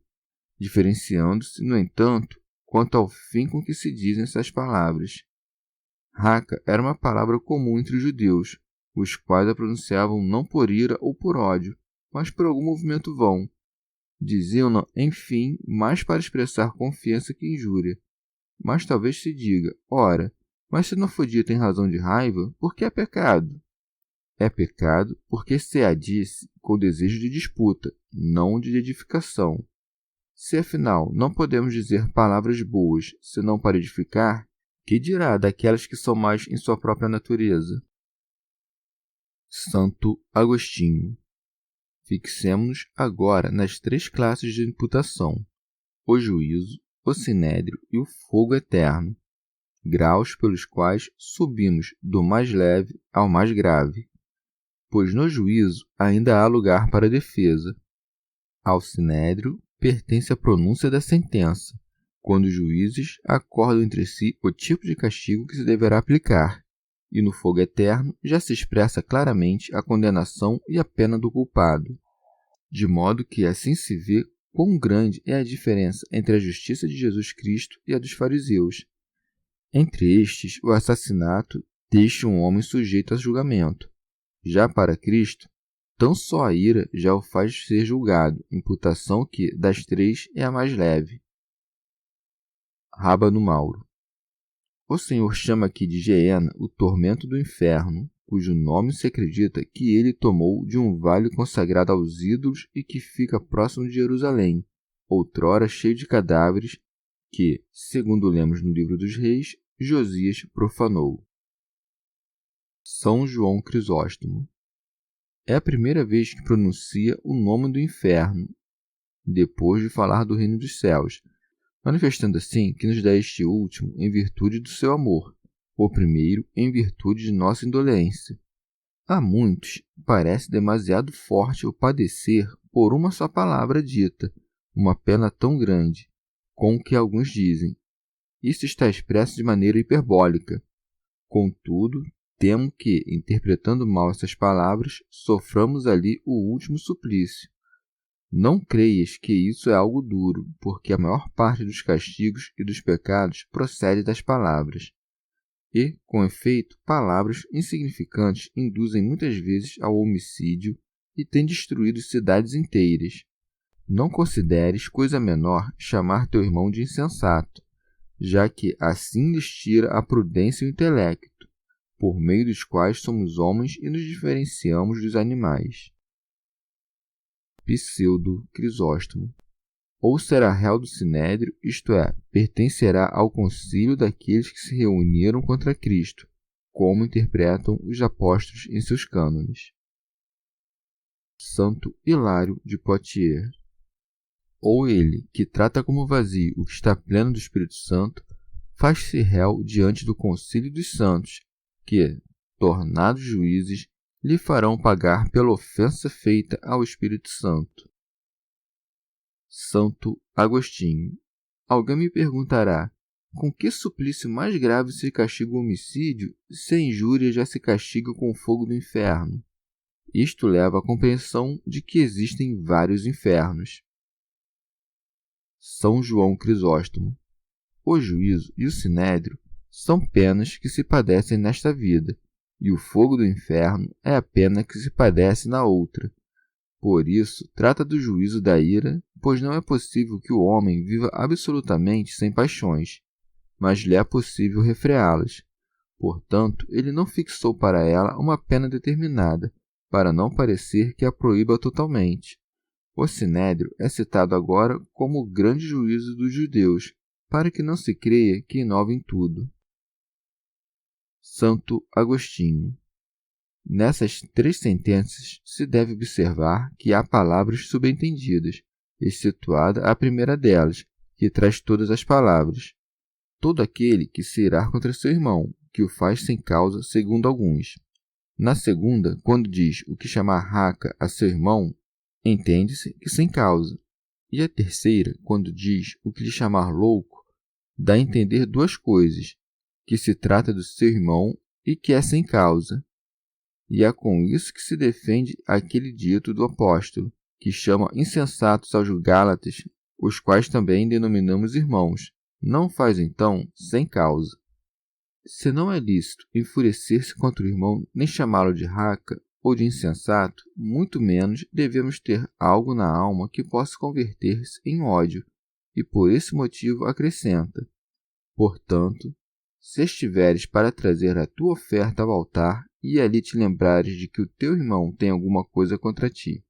diferenciando-se, no entanto, quanto ao fim com que se dizem essas palavras. Raca era uma palavra comum entre os judeus, os quais a pronunciavam não por ira ou por ódio, mas por algum movimento vão. Diziam-na, enfim, mais para expressar confiança que injúria. Mas talvez se diga, ora, Mas se não for dito em razão de raiva, por que é pecado? É pecado porque se a disse com desejo de disputa, não de edificação. Se afinal não podemos dizer palavras boas senão para edificar, que dirá daquelas que são mais em sua própria natureza? Santo Agostinho. Fixemo-nos agora nas 3 classes de imputação: o juízo, o sinédrio e o fogo eterno, graus pelos quais subimos do mais leve ao mais grave, pois no juízo ainda há lugar para defesa. Ao sinédrio pertence a pronúncia da sentença, quando os juízes acordam entre si o tipo de castigo que se deverá aplicar, e no fogo eterno já se expressa claramente a condenação e a pena do culpado, de modo que assim se vê quão grande é a diferença entre a justiça de Jesus Cristo e a dos fariseus. Entre estes, o assassinato deixa um homem sujeito a julgamento. Já para Cristo, tão só a ira já o faz ser julgado, imputação que, das 3, é a mais leve. Rábano Mauro. O Senhor chama aqui de Geena o tormento do inferno, cujo nome se acredita que ele tomou de um vale consagrado aos ídolos e que fica próximo de Jerusalém, outrora cheio de cadáveres, que, segundo lemos no livro dos Reis, Josias profanou. São João Crisóstomo. É a primeira vez que pronuncia o nome do inferno, depois de falar do reino dos céus, manifestando assim que nos dá este último em virtude do seu amor, o primeiro em virtude de nossa indolência. A muitos parece demasiado forte o padecer por uma só palavra dita, uma pena tão grande, com o que alguns dizem. Isso está expresso de maneira hiperbólica. Contudo, temo que, interpretando mal essas palavras, soframos ali o último suplício. Não creias que isso é algo duro, porque a maior parte dos castigos e dos pecados procede das palavras. E, com efeito, palavras insignificantes induzem muitas vezes ao homicídio e têm destruído cidades inteiras. Não consideres coisa menor chamar teu irmão de insensato, já que assim lhes tira a prudência e o intelecto, por meio dos quais somos homens e nos diferenciamos dos animais. Pseudo Crisóstomo. Ou será réu do sinédrio, isto é, pertencerá ao concílio daqueles que se reuniram contra Cristo, como interpretam os apóstolos em seus cânones. Santo Hilário de Poitiers. Ou ele, que trata como vazio o que está pleno do Espírito Santo, faz-se réu diante do concílio dos santos, que, tornados juízes, lhe farão pagar pela ofensa feita ao Espírito Santo. Santo Agostinho. Alguém me perguntará, com que suplício mais grave se castiga o homicídio, se a injúria já se castiga com o fogo do inferno? Isto leva à compreensão de que existem vários infernos. São João Crisóstomo. O juízo e o sinédrio são penas que se padecem nesta vida, e o fogo do inferno é a pena que se padece na outra. Por isso, trata do juízo da ira, pois não é possível que o homem viva absolutamente sem paixões, mas lhe é possível refreá-las. Portanto, ele não fixou para ela uma pena determinada, para não parecer que a proíba totalmente. O sinédrio é citado agora como o grande juízo dos judeus, para que não se creia que inova em tudo. Santo Agostinho. Nessas 3 sentenças se deve observar que há palavras subentendidas, excetuada a primeira delas, que traz todas as palavras. Todo aquele que se irá contra seu irmão, que o faz sem causa, segundo alguns. Na segunda, quando diz o que chamar raca a seu irmão, entende-se que sem causa. E a terceira, quando diz o que lhe chamar louco, dá a entender 2 coisas, que se trata do seu irmão e que é sem causa. E é com isso que se defende aquele dito do apóstolo, que chama insensatos aos Gálatas, os quais também denominamos irmãos. Não faz então sem causa. Se não é lícito enfurecer-se contra o irmão, nem chamá-lo de raca ou de insensato, muito menos devemos ter algo na alma que possa converter-se em ódio, e por esse motivo acrescenta: portanto, se estiveres para trazer a tua oferta ao altar e ali te lembrares de que o teu irmão tem alguma coisa contra ti.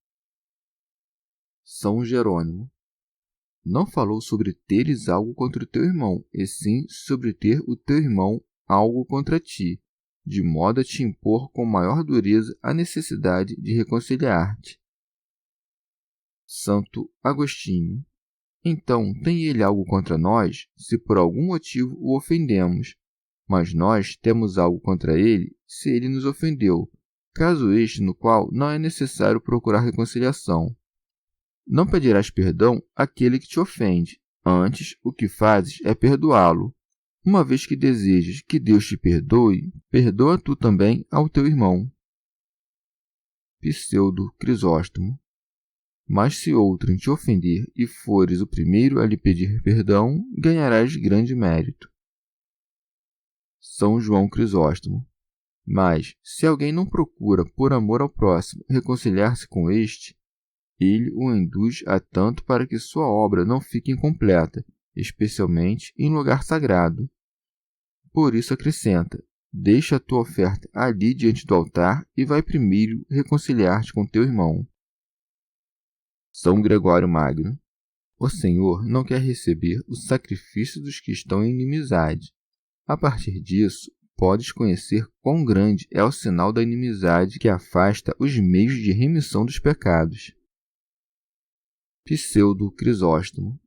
São Jerônimo não falou sobre teres algo contra o teu irmão, e sim sobre ter o teu irmão algo contra ti, de modo a te impor com maior dureza a necessidade de reconciliar-te. Santo Agostinho. Então, tem ele algo contra nós, se por algum motivo o ofendemos, mas nós temos algo contra ele, se ele nos ofendeu, caso este no qual não é necessário procurar reconciliação. Não pedirás perdão àquele que te ofende, antes o que fazes é perdoá-lo. Uma vez que desejas que Deus te perdoe, perdoa tu também ao teu irmão. Pseudo Crisóstomo. Mas se outrem te ofender e fores o primeiro a lhe pedir perdão, ganharás grande mérito. São João Crisóstomo. Mas, se alguém não procura, por amor ao próximo, reconciliar-se com este, ele o induz a tanto para que sua obra não fique incompleta, especialmente em lugar sagrado. Por isso acrescenta, deixa a tua oferta ali diante do altar e vai primeiro reconciliar-te com teu irmão. São Gregório Magno. O Senhor não quer receber o sacrifício dos que estão em inimizade. A partir disso, podes conhecer quão grande é o sinal da inimizade que afasta os meios de remissão dos pecados. Pseudo Crisóstomo.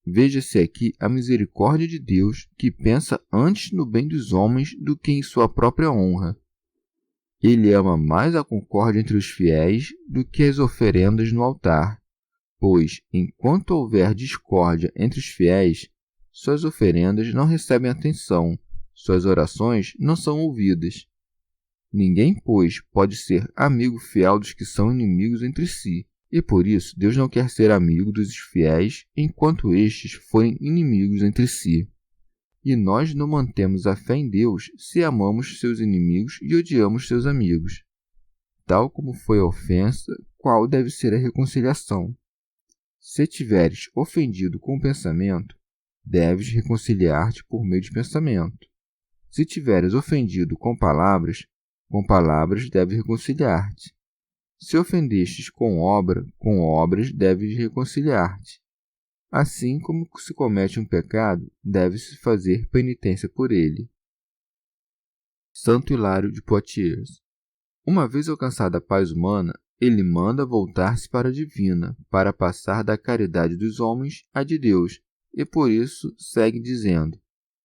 Veja-se aqui a misericórdia de Deus, que pensa antes no bem dos homens do que em sua própria honra. Ele ama mais a concórdia entre os fiéis do que as oferendas no altar, pois, enquanto houver discórdia entre os fiéis, suas oferendas não recebem atenção, suas orações não são ouvidas. Ninguém, pois, pode ser amigo fiel dos que são inimigos entre si, e por isso Deus não quer ser amigo dos fiéis enquanto estes forem inimigos entre si. E nós não mantemos a fé em Deus se amamos seus inimigos e odiamos seus amigos. Tal como foi a ofensa, qual deve ser a reconciliação? Se tiveres ofendido com o pensamento, deves reconciliar-te por meio de pensamento. Se tiveres ofendido com palavras deves reconciliar-te. Se ofendestes com obras deves reconciliar-te. Assim como se comete um pecado, deve-se fazer penitência por ele. Santo Hilário de Poitiers. Uma vez alcançada a paz humana, ele manda voltar-se para a divina, para passar da caridade dos homens à de Deus, e por isso segue dizendo,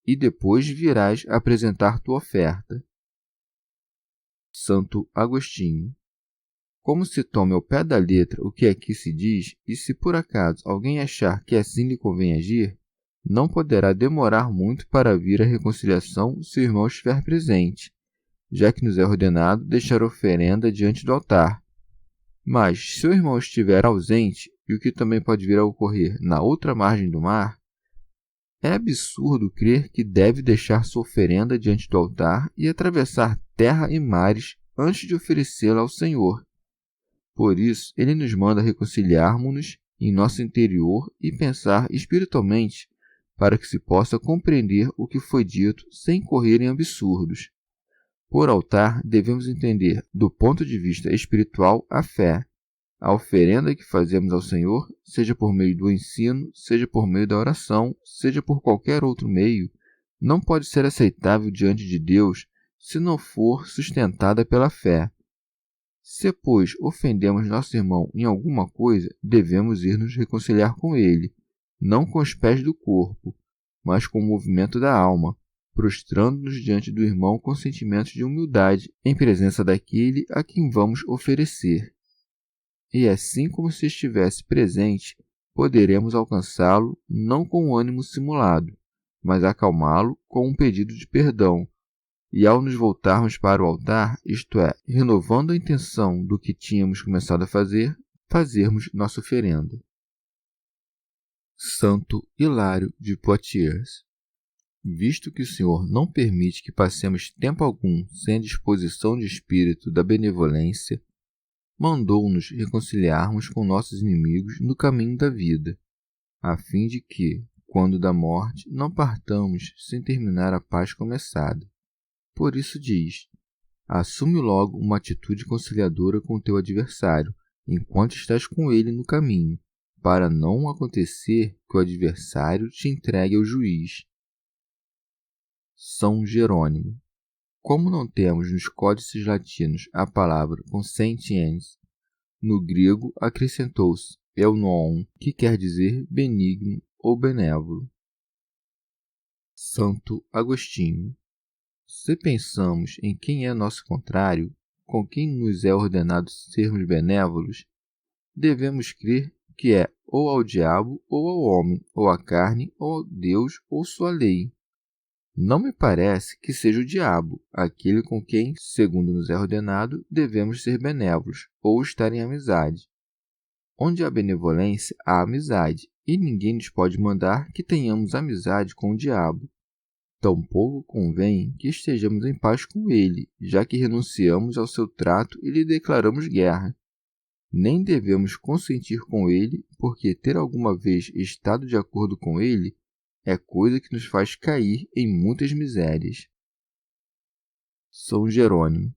e depois virás apresentar tua oferta. Santo Agostinho. Como se tome ao pé da letra o que aqui se diz, e se por acaso alguém achar que assim lhe convém agir, não poderá demorar muito para vir a reconciliação se o irmão estiver presente, já que nos é ordenado deixar oferenda diante do altar. Mas, se o irmão estiver ausente, e o que também pode vir a ocorrer na outra margem do mar, é absurdo crer que deve deixar sua oferenda diante do altar e atravessar terra e mares antes de oferecê-la ao Senhor. Por isso, ele nos manda reconciliarmos-nos em nosso interior e pensar espiritualmente para que se possa compreender o que foi dito sem correr em absurdos. Por altar, devemos entender, do ponto de vista espiritual, a fé. A oferenda que fazemos ao Senhor, seja por meio do ensino, seja por meio da oração, seja por qualquer outro meio, não pode ser aceitável diante de Deus se não for sustentada pela fé. Se, pois, ofendemos nosso irmão em alguma coisa, devemos ir nos reconciliar com ele, não com os pés do corpo, mas com o movimento da alma, prostrando-nos diante do irmão com sentimentos de humildade em presença daquele a quem vamos oferecer. E assim como se estivesse presente, poderemos alcançá-lo não com um ânimo simulado, mas acalmá-lo com um pedido de perdão, e ao nos voltarmos para o altar, isto é, renovando a intenção do que tínhamos começado a fazer, fazermos nossa oferenda. Santo Hilário de Poitiers. Visto que o Senhor não permite que passemos tempo algum sem a disposição de espírito da benevolência, mandou-nos reconciliarmos com nossos inimigos no caminho da vida, a fim de que, quando da morte, não partamos sem terminar a paz começada. Por isso diz: assume logo uma atitude conciliadora com o teu adversário, enquanto estás com ele no caminho, para não acontecer que o adversário te entregue ao juiz. São Jerônimo. Como não temos nos códices latinos a palavra consentiens, no grego acrescentou-se eunoon, que quer dizer benigno ou benévolo. Santo Agostinho. Se pensamos em quem é nosso contrário, com quem nos é ordenado sermos benévolos, devemos crer que é ou ao diabo ou ao homem, ou à carne, ou a Deus ou sua lei. Não me parece que seja o diabo, aquele com quem, segundo nos é ordenado, devemos ser benévolos ou estar em amizade. Onde há benevolência, há amizade, e ninguém nos pode mandar que tenhamos amizade com o diabo. Tampouco convém que estejamos em paz com ele, já que renunciamos ao seu trato e lhe declaramos guerra. Nem devemos consentir com ele, porque ter alguma vez estado de acordo com ele é coisa que nos faz cair em muitas misérias. São Jerônimo.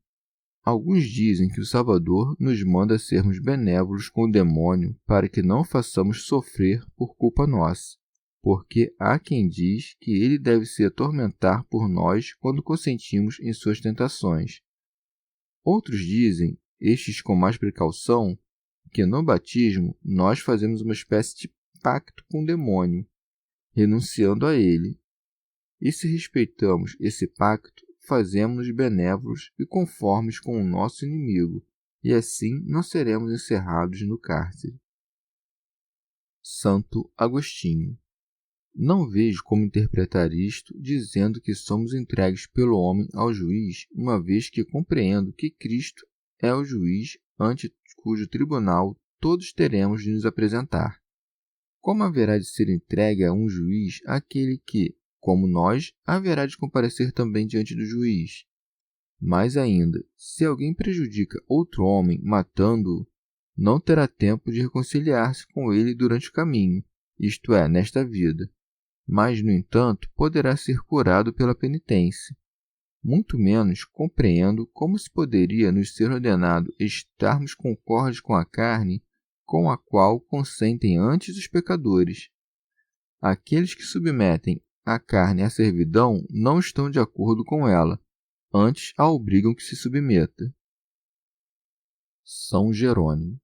Alguns dizem que o Salvador nos manda sermos benévolos com o demônio para que não o façamos sofrer por culpa nossa, porque há quem diz que ele deve se atormentar por nós quando consentimos em suas tentações. Outros dizem, estes com mais precaução, que no batismo nós fazemos uma espécie de pacto com o demônio, renunciando a ele. E se respeitamos esse pacto, fazemos-nos benévolos e conformes com o nosso inimigo, e assim não seremos encerrados no cárcere. Santo Agostinho. Não vejo como interpretar isto dizendo que somos entregues pelo homem ao juiz, uma vez que compreendo que Cristo é o juiz ante cujo tribunal todos teremos de nos apresentar. Como haverá de ser entregue a um juiz aquele que, como nós, haverá de comparecer também diante do juiz? Mais ainda, se alguém prejudica outro homem matando-o, não terá tempo de reconciliar-se com ele durante o caminho, isto é, nesta vida. Mas, no entanto, poderá ser curado pela penitência. Muito menos compreendo como se poderia nos ser ordenado estarmos concordes com a carne, com a qual consentem antes os pecadores. Aqueles que submetem a carne à servidão não estão de acordo com ela, antes a obrigam que se submeta. São Jerônimo.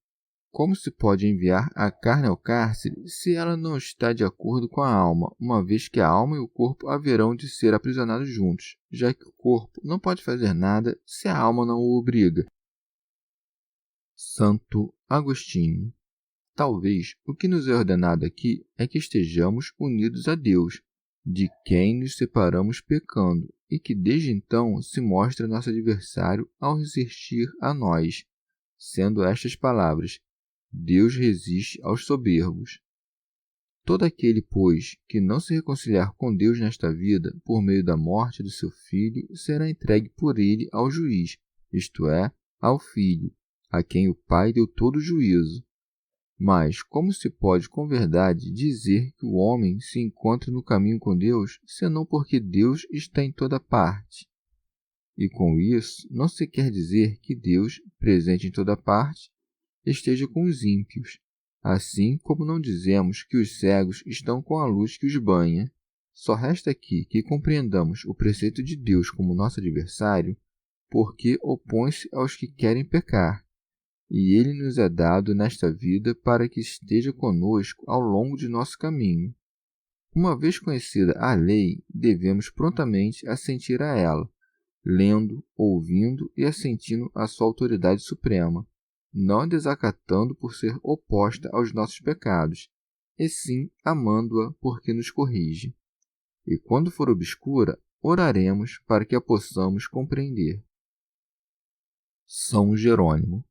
Como se pode enviar a carne ao cárcere se ela não está de acordo com a alma, uma vez que a alma e o corpo haverão de ser aprisionados juntos, já que o corpo não pode fazer nada se a alma não o obriga? Santo Agostinho. Talvez o que nos é ordenado aqui é que estejamos unidos a Deus, de quem nos separamos pecando, e que desde então se mostra nosso adversário ao resistir a nós, sendo estas palavras: Deus resiste aos soberbos. Todo aquele, pois, que não se reconciliar com Deus nesta vida, por meio da morte do seu filho, será entregue por ele ao juiz, isto é, ao filho, a quem o Pai deu todo o juízo. Mas como se pode com verdade dizer que o homem se encontra no caminho com Deus, senão porque Deus está em toda parte? E com isso não se quer dizer que Deus, presente em toda parte, esteja com os ímpios, assim como não dizemos que os cegos estão com a luz que os banha. Só resta aqui que compreendamos o preceito de Deus como nosso adversário, porque opõe-se aos que querem pecar, e ele nos é dado nesta vida para que esteja conosco ao longo de nosso caminho. Uma vez conhecida a lei, devemos prontamente assentir a ela, lendo, ouvindo e assentindo à sua autoridade suprema, não a desacatando por ser oposta aos nossos pecados, e sim amando-a porque nos corrige. E quando for obscura, oraremos para que a possamos compreender. São Jerônimo.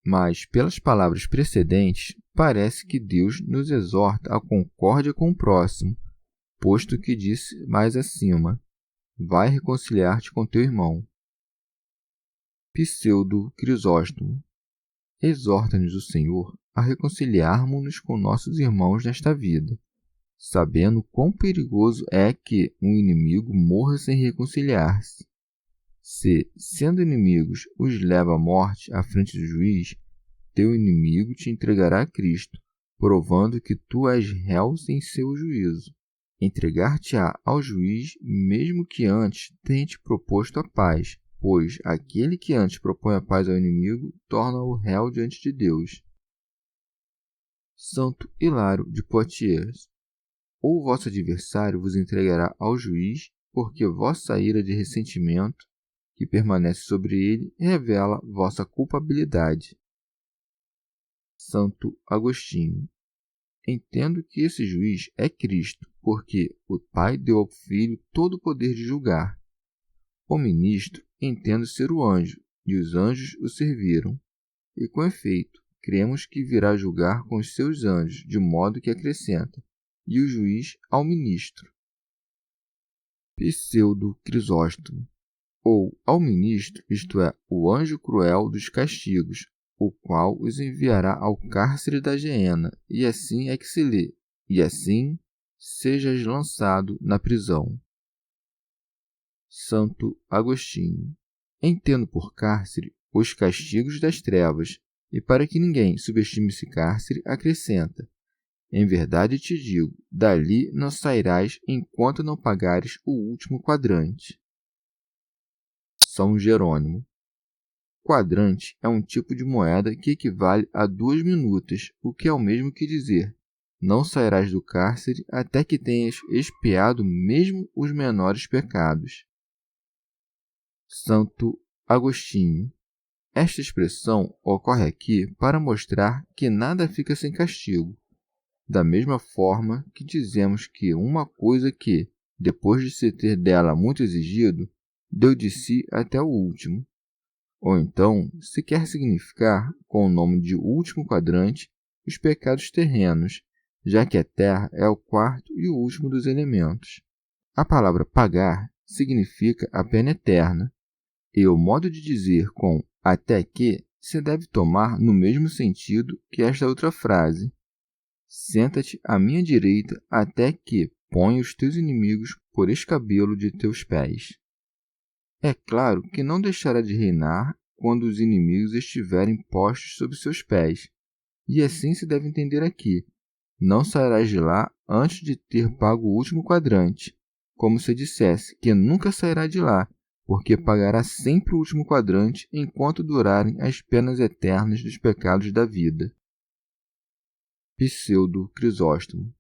Mas, pelas palavras precedentes, parece que Deus nos exorta à concórdia com o próximo, posto que disse mais acima: vai reconciliar-te com teu irmão. Pseudo Crisóstomo. Exorta-nos o Senhor a reconciliarmos-nos com nossos irmãos nesta vida, sabendo quão perigoso é que um inimigo morra sem reconciliar-se. Se, sendo inimigos, os leva à morte à frente do juiz, teu inimigo te entregará a Cristo, provando que tu és réu sem seu juízo. Entregar-te-á ao juiz, mesmo que antes tenha te proposto a paz, pois aquele que antes propõe a paz ao inimigo torna-o réu diante de Deus. Santo Hilário de Poitiers. Ou vosso adversário vos entregará ao juiz, porque vossa ira de ressentimento, que permanece sobre ele, revela vossa culpabilidade. Santo Agostinho. Entendo que esse juiz é Cristo, porque o Pai deu ao Filho todo o poder de julgar. O ministro entendo ser o anjo, e os anjos o serviram. E com efeito, cremos que virá julgar com os seus anjos, de modo que acrescenta, e o juiz ao ministro. Pseudo Crisóstomo. Ou ao ministro, isto é, o anjo cruel dos castigos, o qual os enviará ao cárcere da geena, e assim é que se lê, e assim sejas lançado na prisão. Santo Agostinho. Entendo por cárcere os castigos das trevas, e para que ninguém subestime esse cárcere, acrescenta: em verdade te digo, dali não sairás enquanto não pagares o último quadrante. São Jerônimo. Quadrante é um tipo de moeda que equivale a 2 minutas, o que é o mesmo que dizer: não sairás do cárcere até que tenhas expiado mesmo os menores pecados. Santo Agostinho. Esta expressão ocorre aqui para mostrar que nada fica sem castigo, da mesma forma que dizemos que uma coisa que, depois de se ter dela muito exigido, deu de si até o último. Ou então, se quer significar, com o nome de último quadrante, os pecados terrenos, já que a terra é o quarto e o último dos elementos. A palavra pagar significa a pena eterna, e o modo de dizer com até que se deve tomar no mesmo sentido que esta outra frase: senta-te à minha direita até que ponha os teus inimigos por escabelo de teus pés. É claro que não deixará de reinar quando os inimigos estiverem postos sob seus pés, e assim se deve entender aqui: não sairás de lá antes de ter pago o último quadrante, como se dissesse que nunca sairá de lá, porque pagará sempre o último quadrante enquanto durarem as penas eternas dos pecados da vida. Pseudo Crisóstomo.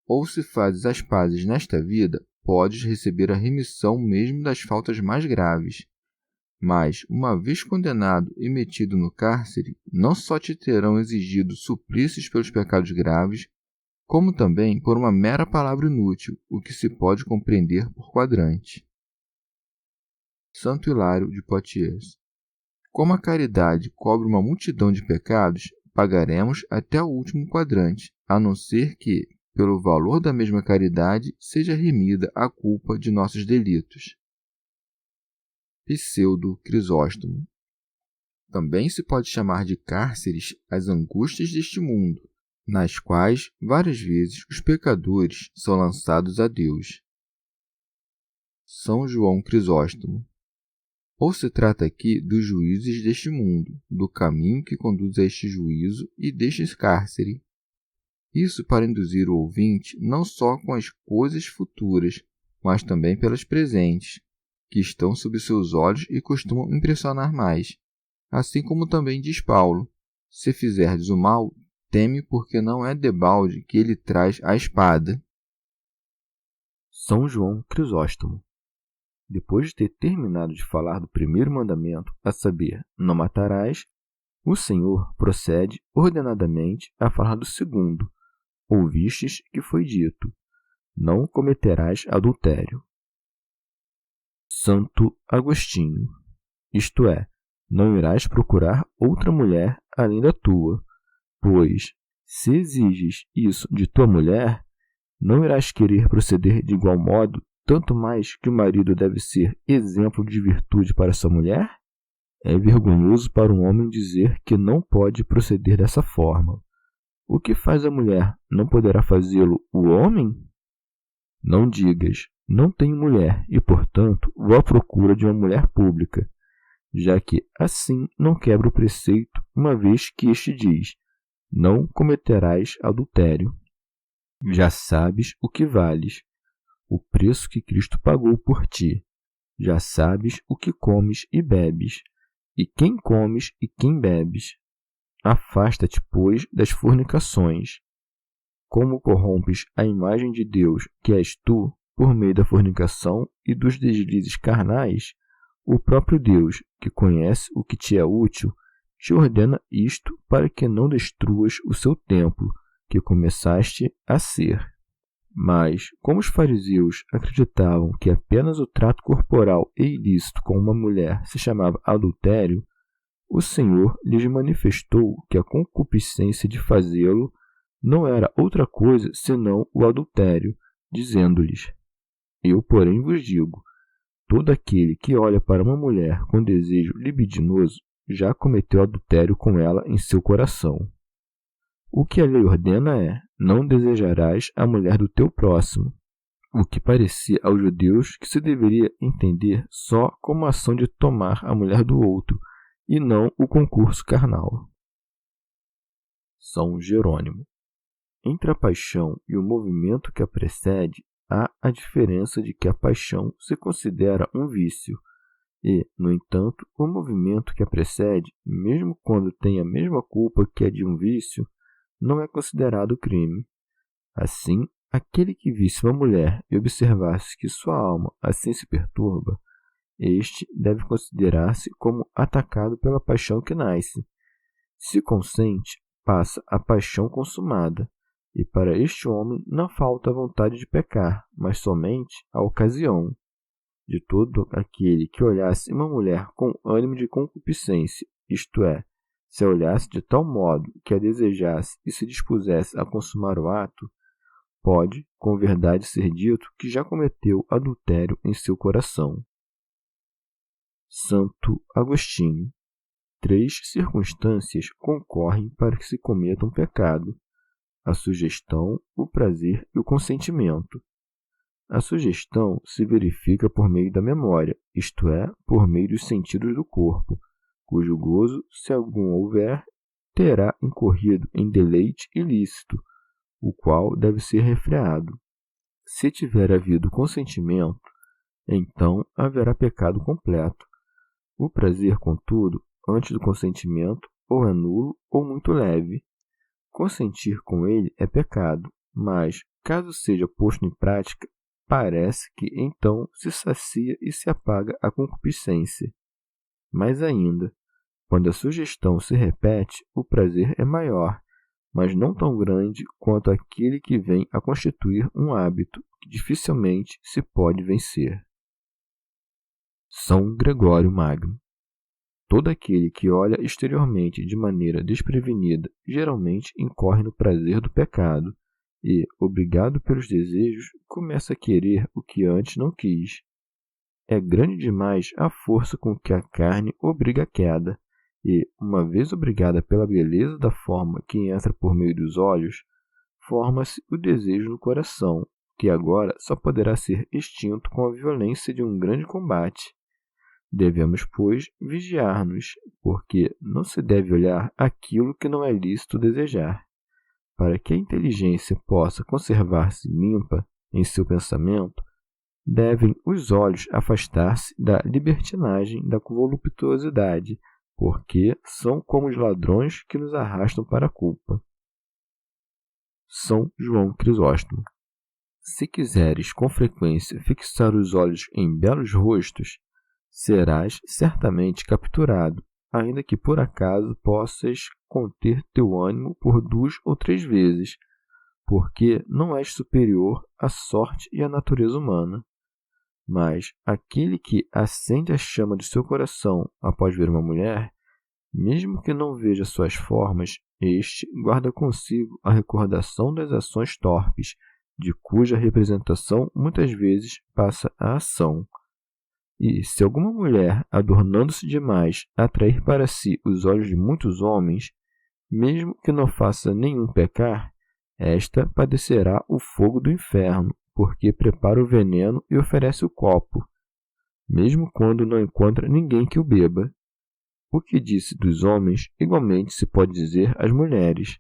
Ou se fazes as pazes nesta vida, podes receber a remissão mesmo das faltas mais graves. Mas, uma vez condenado e metido no cárcere, não só te terão exigido suplícios pelos pecados graves, como também por uma mera palavra inútil, o que se pode compreender por quadrante. Santo Hilário de Poitiers. Como a caridade cobre uma multidão de pecados, pagaremos até o último quadrante, a não ser que, pelo valor da mesma caridade, seja remida a culpa de nossos delitos. Pseudo Crisóstomo. Também se pode chamar de cárceres as angústias deste mundo, nas quais, várias vezes, os pecadores são lançados a Deus. São João Crisóstomo. Ou se trata aqui dos juízes deste mundo, do caminho que conduz a este juízo e deste cárcere. Isso para induzir o ouvinte não só com as coisas futuras, mas também pelas presentes, que estão sob seus olhos e costumam impressionar mais. Assim como também diz Paulo: se fizerdes o mal, teme, porque não é debalde que ele traz a espada. São João Crisóstomo. Depois de ter terminado de falar do primeiro mandamento, a saber, não matarás, o Senhor procede ordenadamente a falar do segundo. Ouvistes que foi dito: não cometerás adultério. Santo Agostinho. Isto é, não irás procurar outra mulher além da tua, pois, se exiges isso de tua mulher, não irás querer proceder de igual modo, tanto mais que o marido deve ser exemplo de virtude para sua mulher? É vergonhoso para um homem dizer que não pode proceder dessa forma. O que faz a mulher, não poderá fazê-lo o homem? Não digas, não tenho mulher, e, portanto, vou à procura de uma mulher pública, já que assim não quebra o preceito, uma vez que este diz: não cometerás adultério. Já sabes o que vales, o preço que Cristo pagou por ti. Já sabes o que comes e bebes, e quem comes e quem bebes. Afasta-te, pois, das fornicações. Como corrompes a imagem de Deus, que és tu, por meio da fornicação e dos deslizes carnais, o próprio Deus, que conhece o que te é útil, te ordena isto para que não destruas o seu templo, que começaste a ser. Mas, como os fariseus acreditavam que apenas o trato corporal e ilícito com uma mulher se chamava adultério, o Senhor lhes manifestou que a concupiscência de fazê-lo não era outra coisa senão o adultério, dizendo-lhes: eu, porém, vos digo, todo aquele que olha para uma mulher com desejo libidinoso já cometeu adultério com ela em seu coração. O que a lei ordena é: não desejarás a mulher do teu próximo, o que parecia aos judeus que se deveria entender só como a ação de tomar a mulher do outro, e não o concurso carnal. São Jerônimo. Entre a paixão e o movimento que a precede, há a diferença de que a paixão se considera um vício e, no entanto, o movimento que a precede, mesmo quando tem a mesma culpa que a de um vício, não é considerado crime. Assim, aquele que visse uma mulher e observasse que sua alma assim se perturba, este deve considerar-se como atacado pela paixão que nasce. Se consente, passa a paixão consumada, e para este homem não falta a vontade de pecar, mas somente a ocasião. De todo aquele que olhasse uma mulher com ânimo de concupiscência, isto é, se a olhasse de tal modo que a desejasse e se dispusesse a consumar o ato, pode, com verdade, ser dito que já cometeu adultério em seu coração. Santo Agostinho. 3 circunstâncias concorrem para que se cometa um pecado: a sugestão, o prazer e o consentimento. A sugestão se verifica por meio da memória, isto é, por meio dos sentidos do corpo, cujo gozo, se algum houver, terá incorrido em deleite ilícito, o qual deve ser refreado. Se tiver havido consentimento, então haverá pecado completo. O prazer, contudo, antes do consentimento, ou é nulo ou muito leve. Consentir com ele é pecado, mas, caso seja posto em prática, parece que então se sacia e se apaga a concupiscência. Mais ainda, quando a sugestão se repete, o prazer é maior, mas não tão grande quanto aquele que vem a constituir um hábito que dificilmente se pode vencer. São Gregório Magno. Todo aquele que olha exteriormente de maneira desprevenida geralmente incorre no prazer do pecado e, obrigado pelos desejos, começa a querer o que antes não quis. É grande demais a força com que a carne obriga a queda, e, uma vez obrigada pela beleza da forma que entra por meio dos olhos, forma-se o desejo no coração, que agora só poderá ser extinto com a violência de um grande combate. Devemos, pois, vigiar-nos, porque não se deve olhar aquilo que não é lícito desejar. Para que a inteligência possa conservar-se limpa em seu pensamento, devem os olhos afastar-se da libertinagem, da voluptuosidade, porque são como os ladrões que nos arrastam para a culpa. São João Crisóstomo. Se quiseres com frequência fixar os olhos em belos rostos, serás certamente capturado, ainda que por acaso possas conter teu ânimo por 2 ou 3 vezes, porque não és superior à sorte e à natureza humana. Mas aquele que acende a chama do seu coração após ver uma mulher, mesmo que não veja suas formas, este guarda consigo a recordação das ações torpes, de cuja representação muitas vezes passa a ação. E se alguma mulher, adornando-se demais, atrair para si os olhos de muitos homens, mesmo que não faça nenhum pecar, esta padecerá o fogo do inferno, porque prepara o veneno e oferece o copo, mesmo quando não encontra ninguém que o beba. O que disse dos homens, igualmente se pode dizer às mulheres.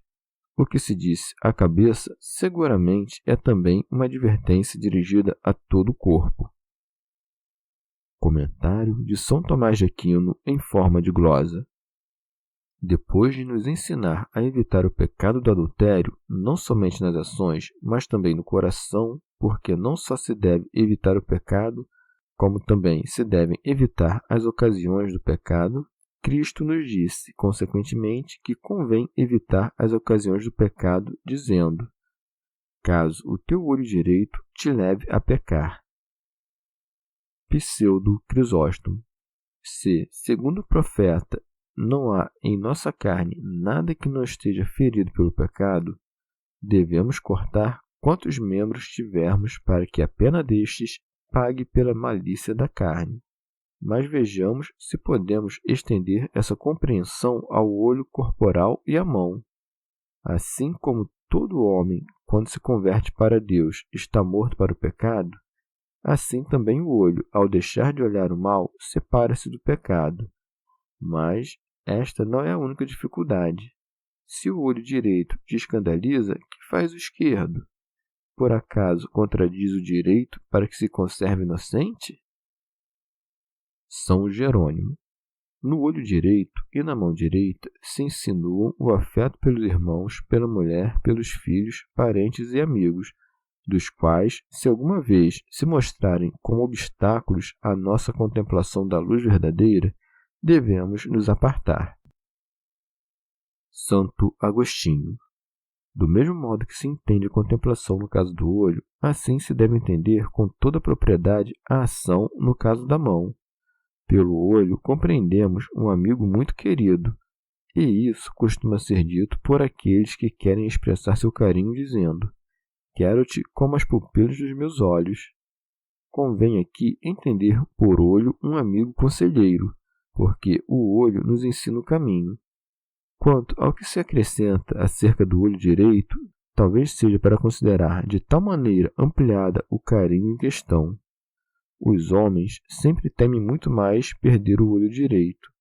O que se disse à cabeça, seguramente é também uma advertência dirigida a todo o corpo. Comentário de São Tomás de Aquino em forma de glosa. Depois de nos ensinar a evitar o pecado do adultério, não somente nas ações, mas também no coração, porque não só se deve evitar o pecado, como também se devem evitar as ocasiões do pecado, Cristo nos disse, consequentemente, que convém evitar as ocasiões do pecado, dizendo: caso o teu olho direito te leve a pecar. Pseudo Crisóstomo. Se, segundo o profeta, não há em nossa carne nada que não esteja ferido pelo pecado, devemos cortar quantos membros tivermos para que a pena destes pague pela malícia da carne. Mas vejamos se podemos estender essa compreensão ao olho corporal e à mão. Assim como todo homem, quando se converte para Deus, está morto para o pecado, assim também o olho, ao deixar de olhar o mal, separa-se do pecado. Mas esta não é a única dificuldade. Se o olho direito te escandaliza, que faz o esquerdo? Por acaso contradiz o direito para que se conserve inocente? São Jerônimo. No olho direito e na mão direita se insinuam o afeto pelos irmãos, pela mulher, pelos filhos, parentes e amigos, dos quais, se alguma vez se mostrarem como obstáculos à nossa contemplação da luz verdadeira, devemos nos apartar. Santo Agostinho. Do mesmo modo que se entende a contemplação no caso do olho, assim se deve entender com toda a propriedade a ação no caso da mão. Pelo olho compreendemos um amigo muito querido, e isso costuma ser dito por aqueles que querem expressar seu carinho dizendo: quero-te como as pupilas dos meus olhos. Convém aqui entender por olho um amigo conselheiro, porque o olho nos ensina o caminho. Quanto ao que se acrescenta acerca do olho direito, talvez seja para considerar de tal maneira ampliada o carinho em questão. Os homens sempre temem muito mais perder o olho direito.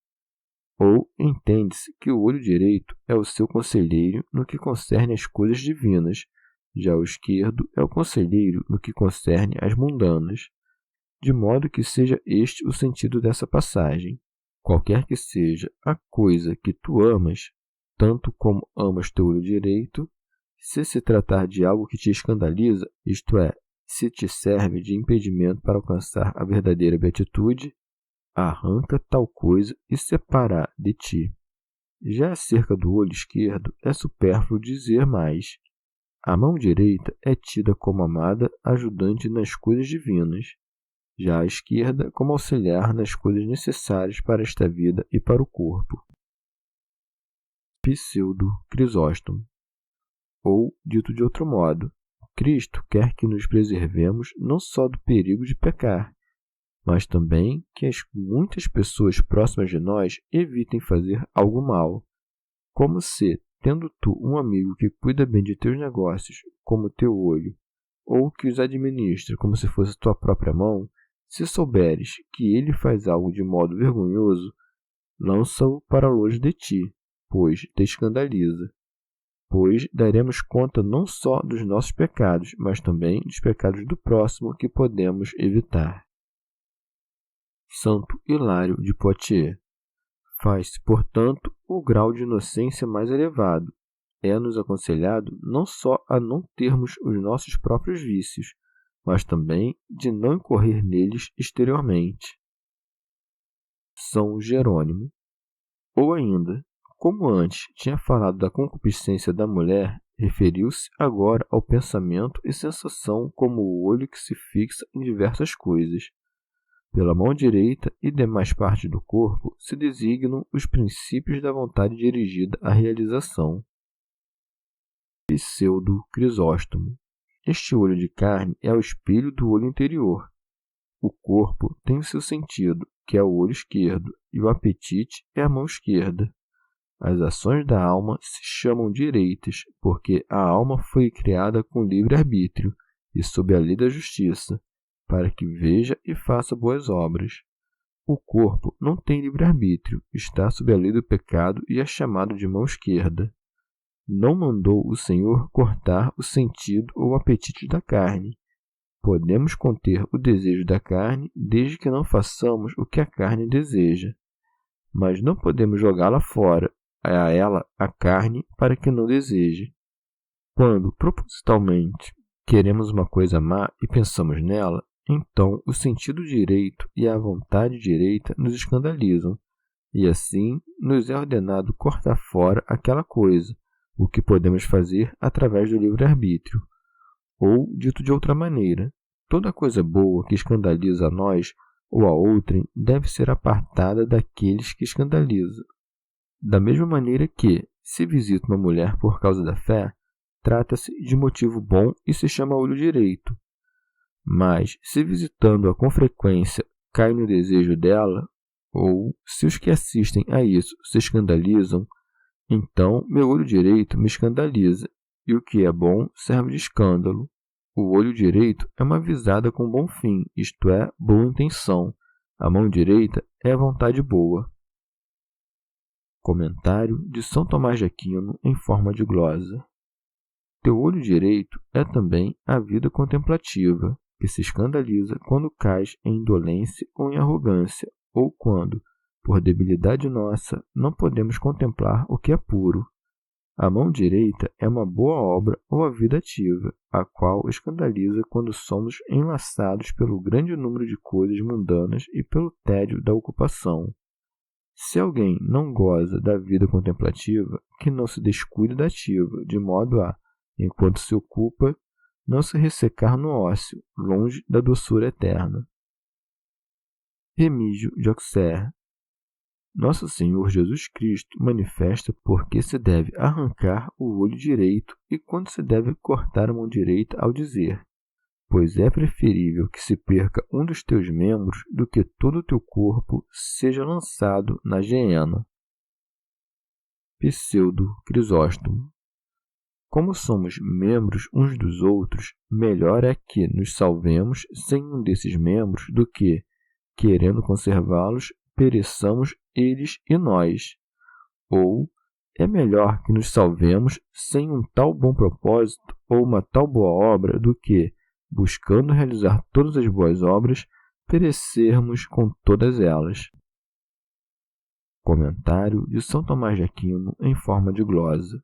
Ou entende-se que o olho direito é o seu conselheiro no que concerne às coisas divinas, já o esquerdo é o conselheiro no que concerne às mundanas, de modo que seja este o sentido dessa passagem. Qualquer que seja a coisa que tu amas, tanto como amas teu olho direito, se se tratar de algo que te escandaliza, isto é, se te serve de impedimento para alcançar a verdadeira beatitude, arranca tal coisa e separa de ti. Já acerca do olho esquerdo, é supérfluo dizer mais. A mão direita é tida como amada ajudante nas coisas divinas, já a esquerda como auxiliar nas coisas necessárias para esta vida e para o corpo. Pseudo Crisóstomo. Ou, dito de outro modo, Cristo quer que nos preservemos não só do perigo de pecar, mas também que as muitas pessoas próximas de nós evitem fazer algo mal, como se, tendo tu um amigo que cuida bem de teus negócios, como teu olho, ou que os administra como se fosse tua própria mão, se souberes que ele faz algo de modo vergonhoso, lança-o para longe de ti, pois te escandaliza. Pois daremos conta não só dos nossos pecados, mas também dos pecados do próximo que podemos evitar. Santo Hilário de Poitiers. Faz-se, portanto, o grau de inocência mais elevado. É-nos aconselhado não só a não termos os nossos próprios vícios, mas também de não incorrer neles exteriormente. São Jerônimo. Ou ainda, como antes tinha falado da concupiscência da mulher, referiu-se agora ao pensamento e sensação como o olho que se fixa em diversas coisas. Pela mão direita e demais partes do corpo se designam os princípios da vontade dirigida à realização. Pseudo Crisóstomo. Este olho de carne é o espelho do olho interior. O corpo tem o seu sentido, que é o olho esquerdo, e o apetite é a mão esquerda. As ações da alma se chamam direitas, porque a alma foi criada com livre-arbítrio e sob a lei da justiça, para que veja e faça boas obras. O corpo não tem livre-arbítrio, está sob a lei do pecado e é chamado de mão esquerda. Não mandou o Senhor cortar o sentido ou o apetite da carne. Podemos conter o desejo da carne desde que não façamos o que a carne deseja. Mas não podemos jogá-la fora, a ela, a carne, para que não deseje. Quando, propositalmente, queremos uma coisa má e pensamos nela, então o sentido direito e a vontade direita nos escandalizam, e assim nos é ordenado cortar fora aquela coisa, o que podemos fazer através do livre-arbítrio. Ou, dito de outra maneira, toda coisa boa que escandaliza a nós ou a outrem deve ser apartada daqueles que escandalizam. Da mesma maneira que, se visita uma mulher por causa da fé, trata-se de motivo bom e se chama olho direito. Mas, se visitando-a com frequência cai no desejo dela, ou se os que assistem a isso se escandalizam, então meu olho direito me escandaliza, e o que é bom serve de escândalo. O olho direito é uma visada com bom fim, isto é, boa intenção. A mão direita é a vontade boa. Comentário de São Tomás de Aquino em forma de glosa. Teu olho direito é também a vida contemplativa, que se escandaliza quando cais em indolência ou em arrogância, ou quando, por debilidade nossa, não podemos contemplar o que é puro. A mão direita é uma boa obra ou a vida ativa, a qual escandaliza quando somos enlaçados pelo grande número de coisas mundanas e pelo tédio da ocupação. Se alguém não goza da vida contemplativa, que não se descuide da ativa, de modo a, enquanto se ocupa, não se ressecar no ócio, longe da doçura eterna. Remígio de Auxerre. Nosso Senhor Jesus Cristo manifesta por que se deve arrancar o olho direito e quando se deve cortar a mão direita ao dizer: pois é preferível que se perca um dos teus membros do que todo o teu corpo seja lançado na geena. Pseudo Crisóstomo. Como somos membros uns dos outros, melhor é que nos salvemos sem um desses membros do que, querendo conservá-los, pereçamos eles e nós. Ou é melhor que nos salvemos sem um tal bom propósito ou uma tal boa obra do que, buscando realizar todas as boas obras, perecermos com todas elas. Comentário de São Tomás de Aquino em forma de glosa.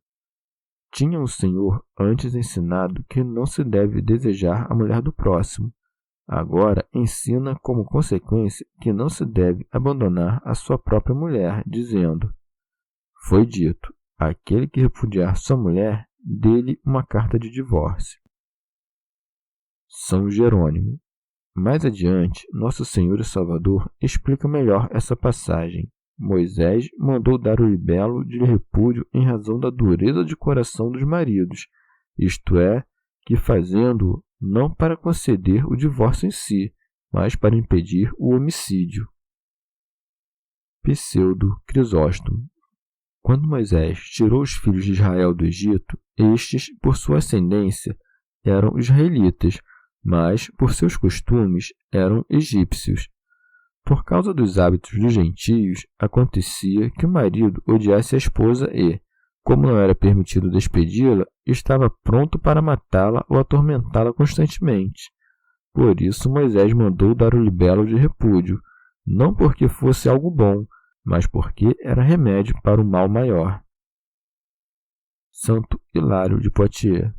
Tinha o Senhor antes ensinado que não se deve desejar a mulher do próximo. Agora ensina como consequência que não se deve abandonar a sua própria mulher, dizendo: foi dito, aquele que repudiar sua mulher, dê-lhe uma carta de divórcio. São Jerônimo. Mais adiante, Nosso Senhor e Salvador explica melhor essa passagem. Moisés mandou dar o libelo de repúdio em razão da dureza de coração dos maridos, isto é, que fazendo-o não para conceder o divórcio em si, mas para impedir o homicídio. Pseudo Crisóstomo. Quando Moisés tirou os filhos de Israel do Egito, estes, por sua ascendência, eram israelitas, mas, por seus costumes, eram egípcios. Por causa dos hábitos dos gentios, acontecia que o marido odiasse a esposa e, como não era permitido despedi-la, estava pronto para matá-la ou atormentá-la constantemente. Por isso Moisés mandou dar o libelo de repúdio, não porque fosse algo bom, mas porque era remédio para o mal maior. Santo Hilário de Poitiers.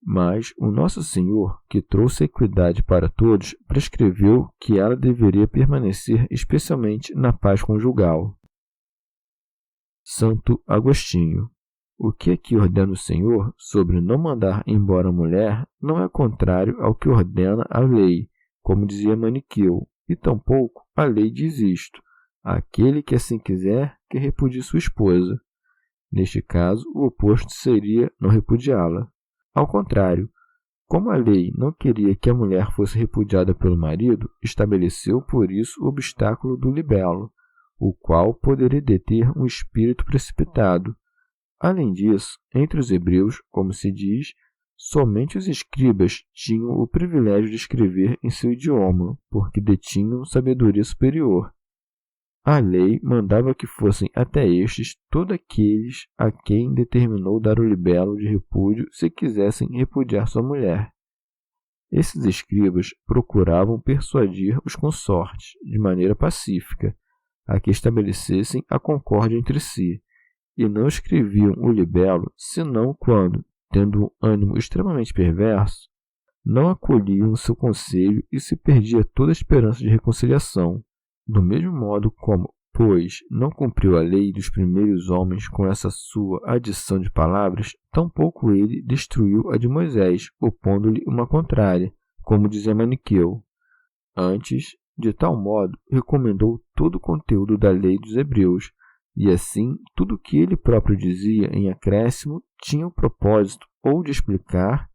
Mas o Nosso Senhor, que trouxe a equidade para todos, prescreveu que ela deveria permanecer especialmente na paz conjugal. Santo Agostinho. O que aqui ordena o Senhor sobre não mandar embora a mulher não é contrário ao que ordena a lei, como dizia Maniqueu, e tampouco a lei diz isto: aquele que assim quiser, que repudie sua esposa. Neste caso, o oposto seria não repudiá-la. Ao contrário, como a lei não queria que a mulher fosse repudiada pelo marido, estabeleceu por isso o obstáculo do libelo, o qual poderia deter um espírito precipitado. Além disso, entre os hebreus, como se diz, somente os escribas tinham o privilégio de escrever em seu idioma, porque detinham sabedoria superior. A lei mandava que fossem até estes todos aqueles a quem determinou dar o libelo de repúdio se quisessem repudiar sua mulher. Esses escribas procuravam persuadir os consortes, de maneira pacífica, a que estabelecessem a concórdia entre si, e não escreviam o libelo senão quando, tendo um ânimo extremamente perverso, não acolhiam seu conselho e se perdia toda a esperança de reconciliação. Do mesmo modo como, pois, não cumpriu a lei dos primeiros homens com essa sua adição de palavras, tampouco ele destruiu a de Moisés, opondo-lhe uma contrária, como dizia Maniqueu. Antes, de tal modo, recomendou todo o conteúdo da lei dos hebreus, e assim, tudo o que ele próprio dizia em acréscimo tinha o propósito ou de explicar,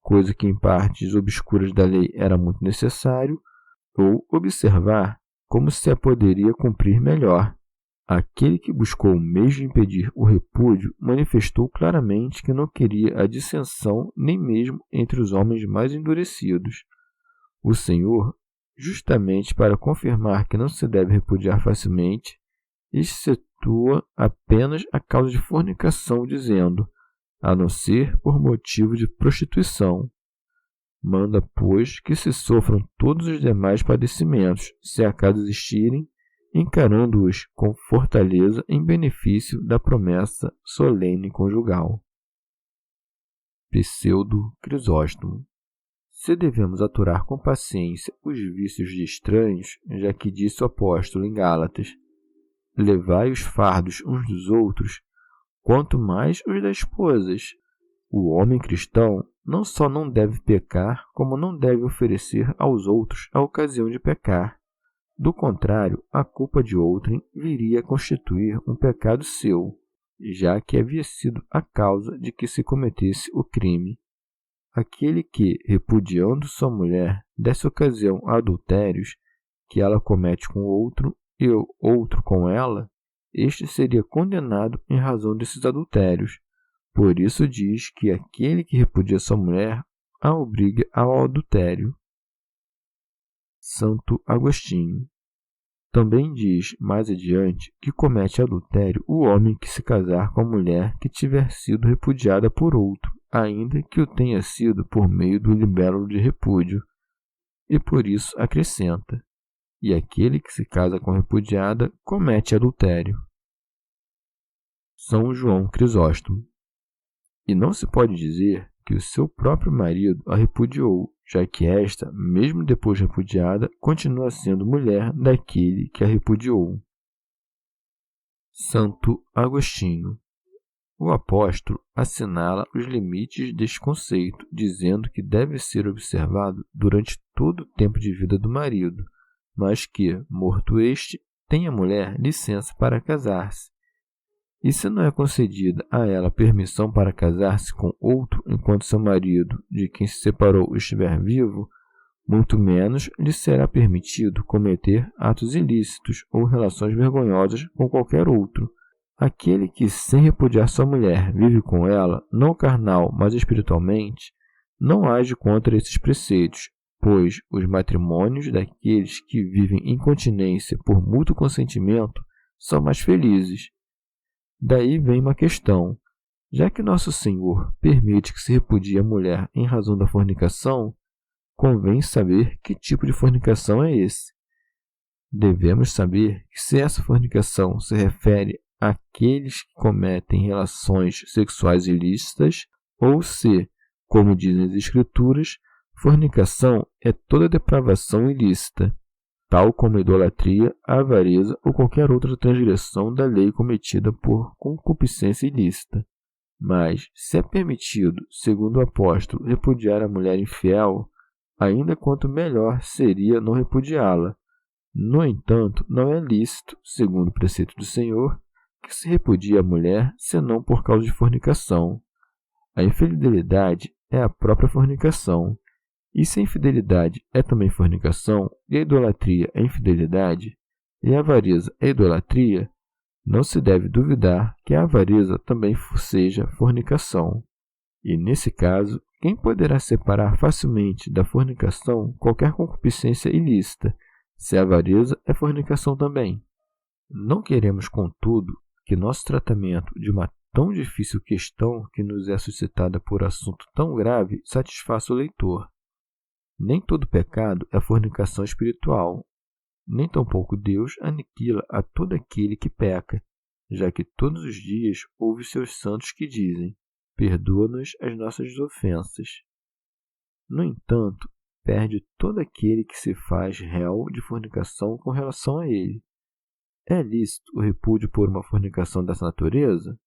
coisa que em partes obscuras da lei era muito necessário, ou observar como se a poderia cumprir melhor. Aquele que buscou meios de impedir o repúdio manifestou claramente que não queria a dissensão nem mesmo entre os homens mais endurecidos. O Senhor, justamente para confirmar que não se deve repudiar facilmente, excetua apenas a causa de fornicação, dizendo, a não ser por motivo de prostituição. Manda, pois, que se sofram todos os demais padecimentos, se acaso existirem, encarando-os com fortaleza em benefício da promessa solene conjugal. Pseudo Crisóstomo. Se devemos aturar com paciência os vícios de estranhos, já que disse o apóstolo em Gálatas, levai os fardos uns dos outros, quanto mais os das esposas. O homem cristão não só não deve pecar, como não deve oferecer aos outros a ocasião de pecar. Do contrário, a culpa de outrem viria a constituir um pecado seu, já que havia sido a causa de que se cometesse o crime. Aquele que, repudiando sua mulher, desse ocasião a adultérios, que ela comete com outro e o outro com ela, este seria condenado em razão desses adultérios. Por isso diz que aquele que repudia sua mulher a obriga ao adultério. Santo Agostinho. Também diz mais adiante que comete adultério o homem que se casar com a mulher que tiver sido repudiada por outro, ainda que o tenha sido por meio do libelo de repúdio. E por isso acrescenta, e aquele que se casa com repudiada comete adultério. São João Crisóstomo. E não se pode dizer que o seu próprio marido a repudiou, já que esta, mesmo depois repudiada, continua sendo mulher daquele que a repudiou. Santo Agostinho. O apóstolo assinala os limites deste conceito, dizendo que deve ser observado durante todo o tempo de vida do marido, mas que, morto este, tem a mulher licença para casar-se. E se não é concedida a ela permissão para casar-se com outro enquanto seu marido, de quem se separou, estiver vivo, muito menos lhe será permitido cometer atos ilícitos ou relações vergonhosas com qualquer outro. Aquele que, sem repudiar sua mulher, vive com ela, não carnal, mas espiritualmente, não age contra esses preceitos, pois os matrimônios daqueles que vivem em continência por mútuo consentimento são mais felizes. Daí vem uma questão. Já que Nosso Senhor permite que se repudie a mulher em razão da fornicação, convém saber que tipo de fornicação é esse. Devemos saber que se essa fornicação se refere àqueles que cometem relações sexuais ilícitas, ou se, como dizem as Escrituras, fornicação é toda depravação ilícita, tal como a idolatria, a avareza ou qualquer outra transgressão da lei cometida por concupiscência ilícita. Mas, se é permitido, segundo o apóstolo, repudiar a mulher infiel, ainda quanto melhor seria não repudiá-la. No entanto, não é lícito, segundo o preceito do Senhor, que se repudie a mulher senão por causa de fornicação. A infidelidade é a própria fornicação. E se a infidelidade é também fornicação, e a idolatria é infidelidade, e a avareza é idolatria, não se deve duvidar que a avareza também seja fornicação. E, nesse caso, quem poderá separar facilmente da fornicação qualquer concupiscência ilícita, se a avareza é fornicação também? Não queremos, contudo, que nosso tratamento de uma tão difícil questão que nos é suscitada por assunto tão grave satisfaça o leitor. Nem todo pecado é fornicação espiritual, nem tampouco Deus aniquila a todo aquele que peca, já que todos os dias ouve seus santos que dizem: perdoa-nos as nossas ofensas. No entanto, perde todo aquele que se faz réu de fornicação com relação a ele. É lícito o repúdio por uma fornicação dessa natureza?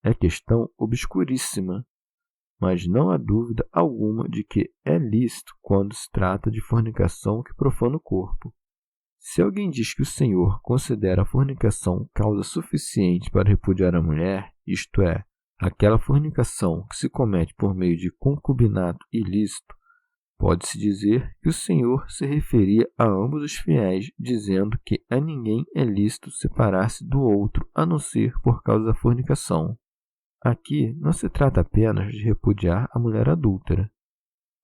É questão obscuríssima, mas não há dúvida alguma de que é lícito quando se trata de fornicação que profana o corpo. Se alguém diz que o Senhor considera a fornicação causa suficiente para repudiar a mulher, isto é, aquela fornicação que se comete por meio de concubinato ilícito, pode-se dizer que o Senhor se referia a ambos os fiéis, dizendo que a ninguém é lícito separar-se do outro, a não ser por causa da fornicação. Aqui não se trata apenas de repudiar a mulher adúltera.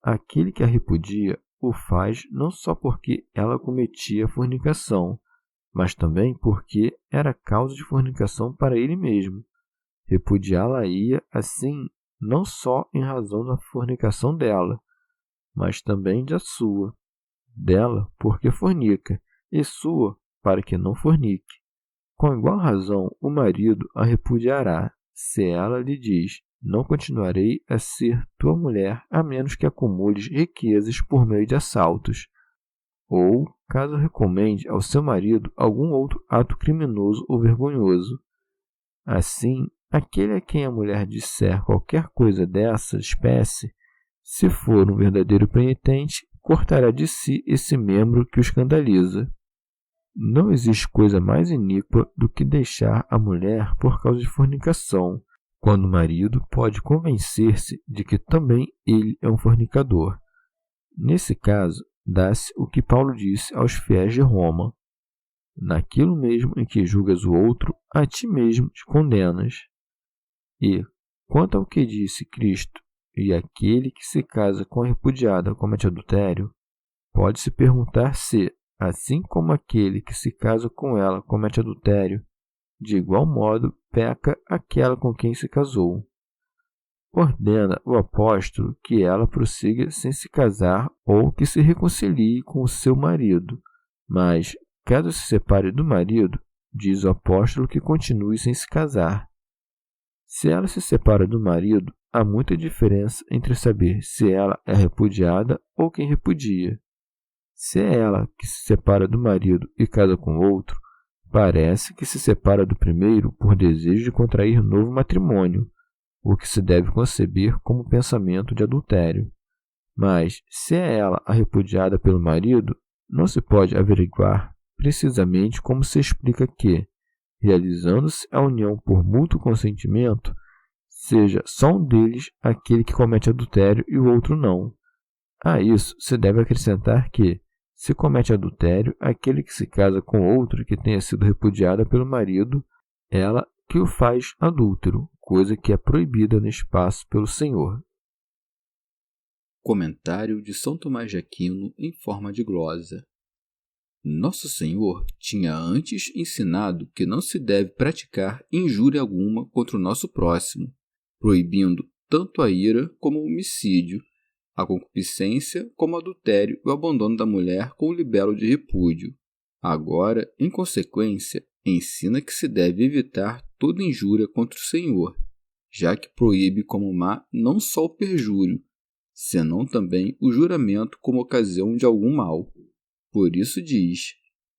Aquele que a repudia o faz não só porque ela cometia fornicação, mas também porque era causa de fornicação para ele mesmo. Repudiá-la-ia, assim, não só em razão da fornicação dela, mas também da sua. Dela, porque fornica, e sua, para que não fornique. Com igual razão, o marido a repudiará, se ela lhe diz: não continuarei a ser tua mulher, a menos que acumules riquezas por meio de assaltos. Ou, caso recomende ao seu marido algum outro ato criminoso ou vergonhoso. Assim, aquele a quem a mulher disser qualquer coisa dessa espécie, se for um verdadeiro penitente, cortará de si esse membro que o escandaliza. Não existe coisa mais iníqua do que deixar a mulher por causa de fornicação, quando o marido pode convencer-se de que também ele é um fornicador. Nesse caso, dá-se o que Paulo disse aos fiéis de Roma: naquilo mesmo em que julgas o outro, a ti mesmo te condenas. E, quanto ao que disse Cristo, e aquele que se casa com a repudiada comete adultério, pode-se perguntar se, assim como aquele que se casa com ela comete adultério, de igual modo peca aquela com quem se casou. Ordena o apóstolo que ela prossiga sem se casar ou que se reconcilie com o seu marido, mas, caso se separe do marido, diz o apóstolo que continue sem se casar. Se ela se separa do marido, há muita diferença entre saber se ela é repudiada ou quem repudia. Se é ela que se separa do marido e casa com outro, parece que se separa do primeiro por desejo de contrair novo matrimônio, o que se deve conceber como pensamento de adultério. Mas, se é ela a repudiada pelo marido, não se pode averiguar precisamente como se explica que, realizando-se a união por mútuo consentimento, seja só um deles aquele que comete adultério e o outro não. A isso se deve acrescentar que, se comete adultério aquele que se casa com outro que tenha sido repudiada pelo marido, ela que o faz adúltero, coisa que é proibida no espaço pelo Senhor. Comentário de São Tomás de Aquino em forma de glosa. Nosso Senhor tinha antes ensinado que não se deve praticar injúria alguma contra o nosso próximo, proibindo tanto a ira como o homicídio, a concupiscência como o adultério e o abandono da mulher com o libelo de repúdio. Agora, em consequência, ensina que se deve evitar toda injúria contra o Senhor, já que proíbe como má não só o perjúrio, senão também o juramento como ocasião de algum mal. Por isso diz: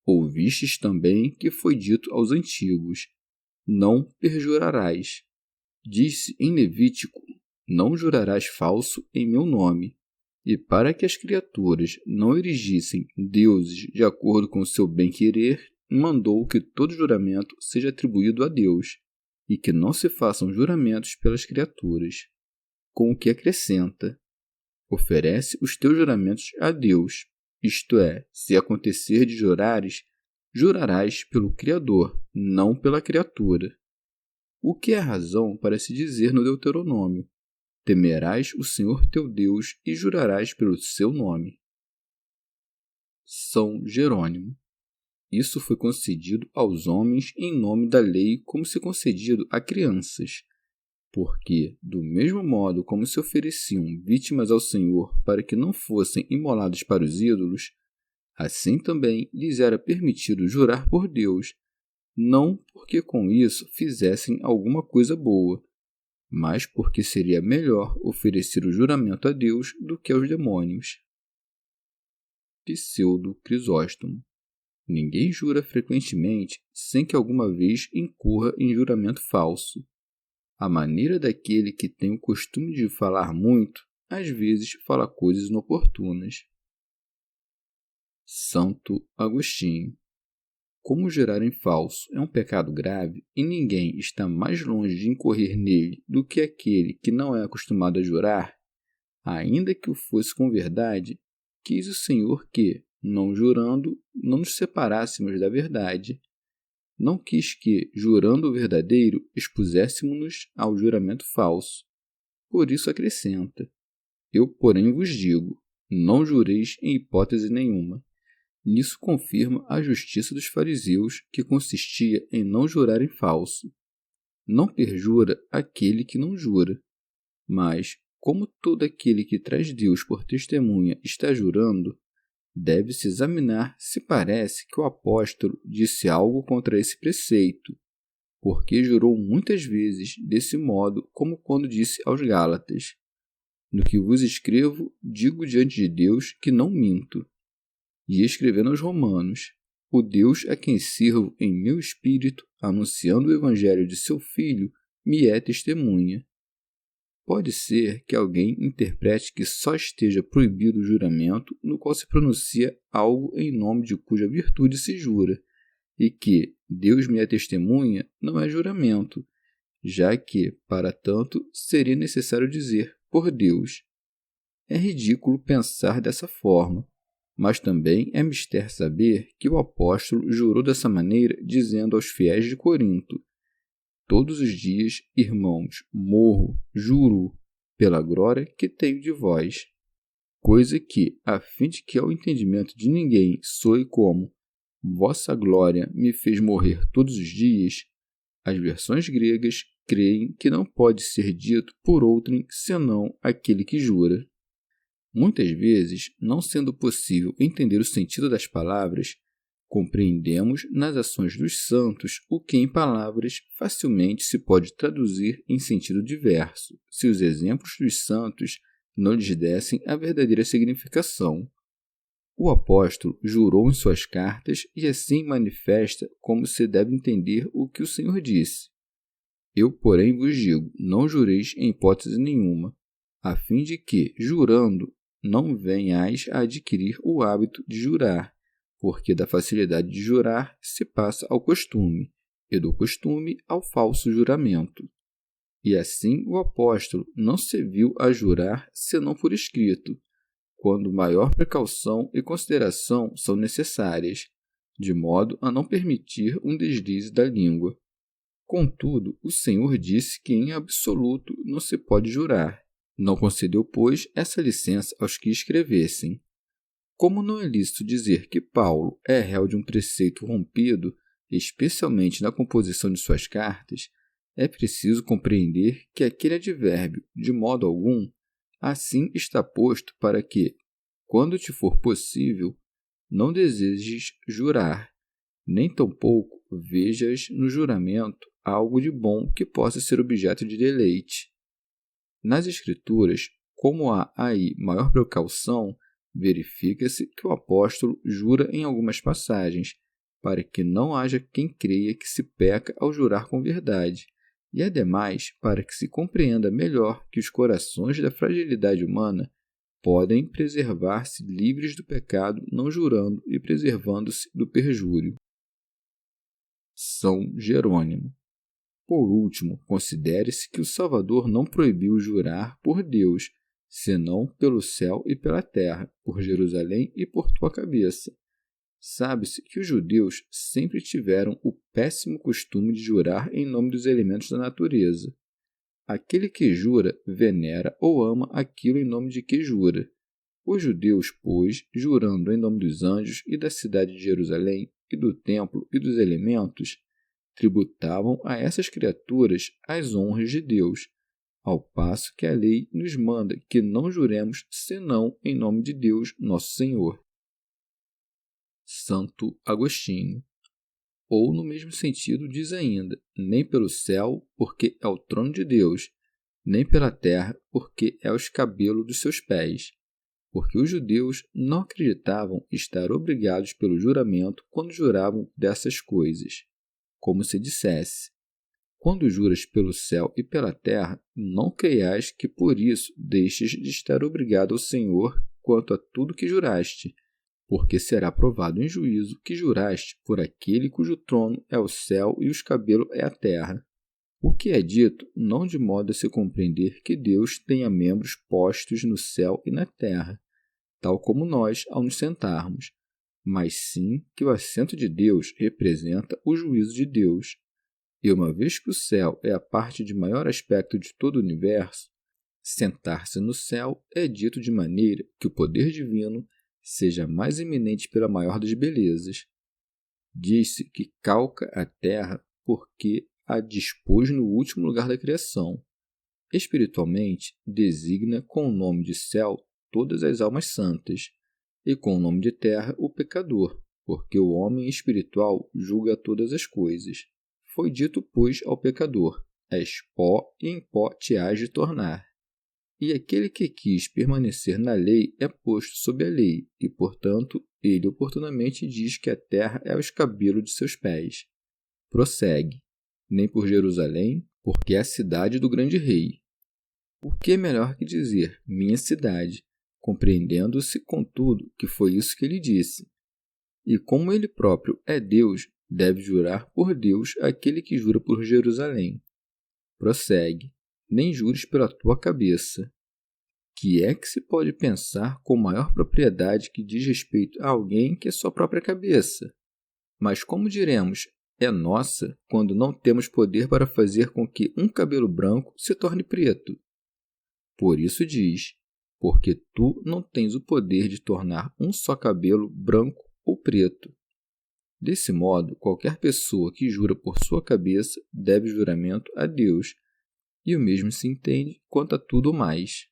ouvistes também que foi dito aos antigos: não perjurarás. Diz-se em Levítico: não jurarás falso em meu nome. E para que as criaturas não erigissem deuses de acordo com o seu bem-querer, mandou que todo juramento seja atribuído a Deus, e que não se façam juramentos pelas criaturas. Com o que acrescenta: oferece os teus juramentos a Deus, isto é, se acontecer de jurares, jurarás pelo Criador, não pela criatura. O que é razão para se dizer no Deuteronômio: temerás o Senhor teu Deus e jurarás pelo seu nome. São Jerônimo. Isso foi concedido aos homens em nome da lei, como se concedido a crianças, porque, do mesmo modo como se ofereciam vítimas ao Senhor para que não fossem imoladas para os ídolos, assim também lhes era permitido jurar por Deus, não porque com isso fizessem alguma coisa boa, mas porque seria melhor oferecer o juramento a Deus do que aos demônios. Pseudo Crisóstomo. Ninguém jura frequentemente sem que alguma vez incorra em juramento falso. A maneira daquele que tem o costume de falar muito, às vezes fala coisas inoportunas. Santo Agostinho. Como jurar em falso é um pecado grave e ninguém está mais longe de incorrer nele do que aquele que não é acostumado a jurar, ainda que o fosse com verdade, quis o Senhor que, não jurando, não nos separássemos da verdade. Não quis que, jurando o verdadeiro, expuséssemos-nos ao juramento falso. Por isso acrescenta: eu, porém, vos digo, não jureis em hipótese nenhuma. Nisso confirma a justiça dos fariseus, que consistia em não jurar em falso. Não perjura aquele que não jura. Mas, como todo aquele que traz Deus por testemunha está jurando, deve-se examinar se parece que o apóstolo disse algo contra esse preceito, porque jurou muitas vezes desse modo, como quando disse aos Gálatas: no que vos escrevo, digo diante de Deus que não minto. E escrevendo aos Romanos: o Deus a quem sirvo em meu espírito, anunciando o evangelho de seu Filho, me é testemunha. Pode ser que alguém interprete que só esteja proibido o juramento no qual se pronuncia algo em nome de cuja virtude se jura, e que Deus me é testemunha não é juramento, já que, para tanto, seria necessário dizer por Deus. É ridículo pensar dessa forma, mas também é mister saber que o apóstolo jurou dessa maneira dizendo aos fiéis de Corinto: todos os dias, irmãos, morro, juro, pela glória que tenho de vós. Coisa que, a fim de que ao entendimento de ninguém soe como vossa glória me fez morrer todos os dias, as versões gregas creem que não pode ser dito por outrem senão aquele que jura. Muitas vezes, não sendo possível entender o sentido das palavras, compreendemos nas ações dos santos o que em palavras facilmente se pode traduzir em sentido diverso, se os exemplos dos santos não lhes dessem a verdadeira significação. O apóstolo jurou em suas cartas e assim manifesta como se deve entender o que o Senhor disse. Eu, porém, vos digo, não jureis em hipótese nenhuma, a fim de que, jurando, não venhais a adquirir o hábito de jurar, porque da facilidade de jurar se passa ao costume, e do costume ao falso juramento. E assim o apóstolo não se viu a jurar senão por escrito, quando maior precaução e consideração são necessárias, de modo a não permitir um deslize da língua. Contudo, o Senhor disse que em absoluto não se pode jurar. Não concedeu, pois, essa licença aos que escrevessem. Como não é lícito dizer que Paulo é réu de um preceito rompido, especialmente na composição de suas cartas, é preciso compreender que aquele advérbio, de modo algum, assim está posto para que, quando te for possível, não desejes jurar, nem tampouco vejas no juramento algo de bom que possa ser objeto de deleite. Nas Escrituras, como há aí maior precaução, verifica-se que o apóstolo jura em algumas passagens, para que não haja quem creia que se peca ao jurar com verdade, e ademais para que se compreenda melhor que os corações da fragilidade humana podem preservar-se livres do pecado não jurando e preservando-se do perjúrio. São Jerônimo. Por último, considere-se que o Salvador não proibiu jurar por Deus, senão pelo céu e pela terra, por Jerusalém e por tua cabeça. Sabe-se que os judeus sempre tiveram o péssimo costume de jurar em nome dos elementos da natureza. Aquele que jura venera ou ama aquilo em nome de que jura. Os judeus, pois, jurando em nome dos anjos e da cidade de Jerusalém, e do templo e dos elementos, tributavam a essas criaturas as honras de Deus, ao passo que a lei nos manda que não juremos senão em nome de Deus, nosso Senhor. Santo Agostinho. Ou, no mesmo sentido, diz ainda: nem pelo céu, porque é o trono de Deus, nem pela terra, porque é o escabelo dos seus pés. Porque os judeus não acreditavam estar obrigados pelo juramento quando juravam dessas coisas. Como se dissesse: quando juras pelo céu e pela terra, não creias que por isso deixes de estar obrigado ao Senhor quanto a tudo que juraste, porque será provado em juízo que juraste por aquele cujo trono é o céu e o escabelo é a terra. O que é dito não de modo a se compreender que Deus tenha membros postos no céu e na terra, tal como nós ao nos sentarmos, mas sim que o assento de Deus representa o juízo de Deus. E uma vez que o céu é a parte de maior aspecto de todo o universo, sentar-se no céu é dito de maneira que o poder divino seja mais eminente pela maior das belezas. Diz-se que calca a terra porque a dispôs no último lugar da criação. Espiritualmente, designa com o nome de céu todas as almas santas, e com o nome de terra o pecador, porque o homem espiritual julga todas as coisas. Foi dito, pois, ao pecador: és pó e em pó te hás de tornar. E aquele que quis permanecer na lei é posto sob a lei, e, portanto, ele oportunamente diz que a terra é o escabelo de seus pés. Prossegue: nem por Jerusalém, porque é a cidade do grande rei. O que é melhor que dizer minha cidade, compreendendo-se, contudo, que foi isso que ele disse. E como ele próprio é Deus, deve jurar por Deus aquele que jura por Jerusalém. Prossegue: nem jures pela tua cabeça. Que é que se pode pensar com maior propriedade que diz respeito a alguém que é sua própria cabeça? Mas como diremos, é nossa, quando não temos poder para fazer com que um cabelo branco se torne preto? Por isso diz: porque tu não tens o poder de tornar um só cabelo branco ou preto. Desse modo, qualquer pessoa que jura por sua cabeça deve juramento a Deus, e o mesmo se entende quanto a tudo mais.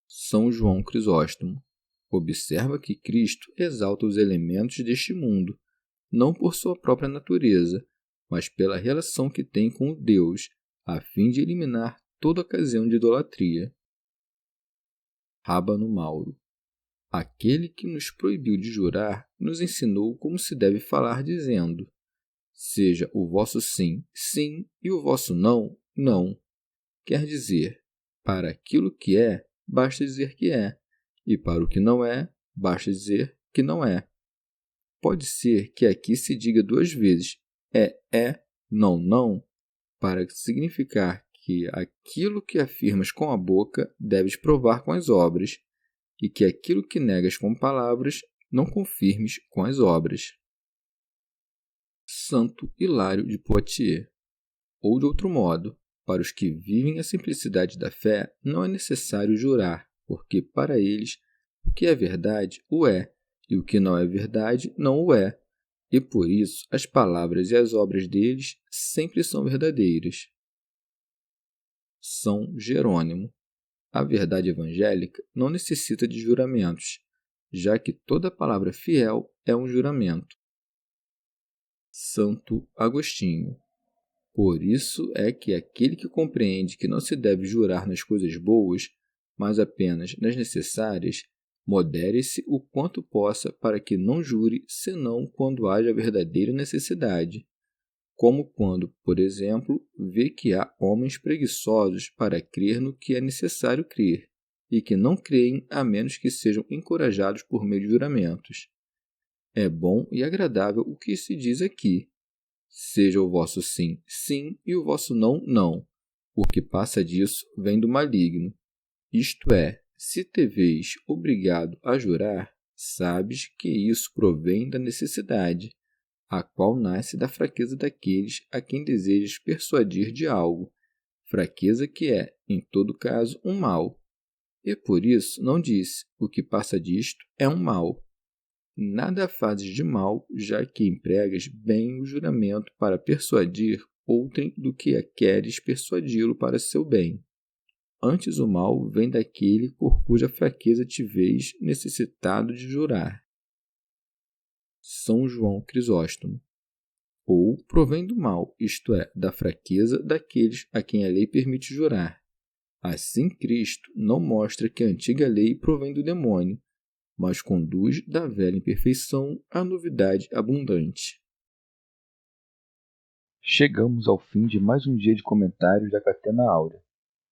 São João Crisóstomo. Observa que Cristo exalta os elementos deste mundo, não por sua própria natureza, mas pela relação que tem com o Deus, a fim de eliminar toda ocasião de idolatria. Rábano Mauro. Aquele que nos proibiu de jurar nos ensinou como se deve falar, dizendo: seja o vosso sim, sim, e o vosso não, não. Quer dizer, para aquilo que é, basta dizer que é, e para o que não é, basta dizer que não é. Pode ser que aqui se diga duas vezes é, não, não, para significar que aquilo que afirmas com a boca deves provar com as obras, e que aquilo que negas com palavras não confirmes com as obras. Santo Hilário de Poitiers. Ou de outro modo, para os que vivem a simplicidade da fé, não é necessário jurar, porque para eles o que é verdade o é, e o que não é verdade não o é, e por isso as palavras e as obras deles sempre são verdadeiras. São Jerônimo. A verdade evangélica não necessita de juramentos, já que toda palavra fiel é um juramento. Santo Agostinho. Por isso é que aquele que compreende que não se deve jurar nas coisas boas, mas apenas nas necessárias, modere-se o quanto possa para que não jure senão quando haja verdadeira necessidade, como quando, por exemplo, vê que há homens preguiçosos para crer no que é necessário crer, e que não creem a menos que sejam encorajados por meio de juramentos. É bom e agradável o que se diz aqui: seja o vosso sim, sim, e o vosso não, não. O que passa disso vem do maligno. Isto é, se te vês obrigado a jurar, sabes que isso provém da necessidade, a qual nasce da fraqueza daqueles a quem desejas persuadir de algo, fraqueza que é, em todo caso, um mal. E por isso não disse: o que passa disto é um mal. Nada fazes de mal, já que empregas bem o juramento para persuadir outrem do que queres persuadi-lo para seu bem. Antes o mal vem daquele por cuja fraqueza te vês necessitado de jurar. São João Crisóstomo. Ou provém do mal, isto é, da fraqueza daqueles a quem a lei permite jurar. Assim Cristo não mostra que a antiga lei provém do demônio, mas conduz da velha imperfeição à novidade abundante. Chegamos ao fim de mais um dia de comentários da Catena Áurea.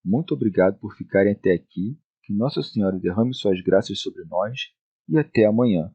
Muito obrigado por ficarem até aqui, que Nossa Senhora derrame suas graças sobre nós e até amanhã.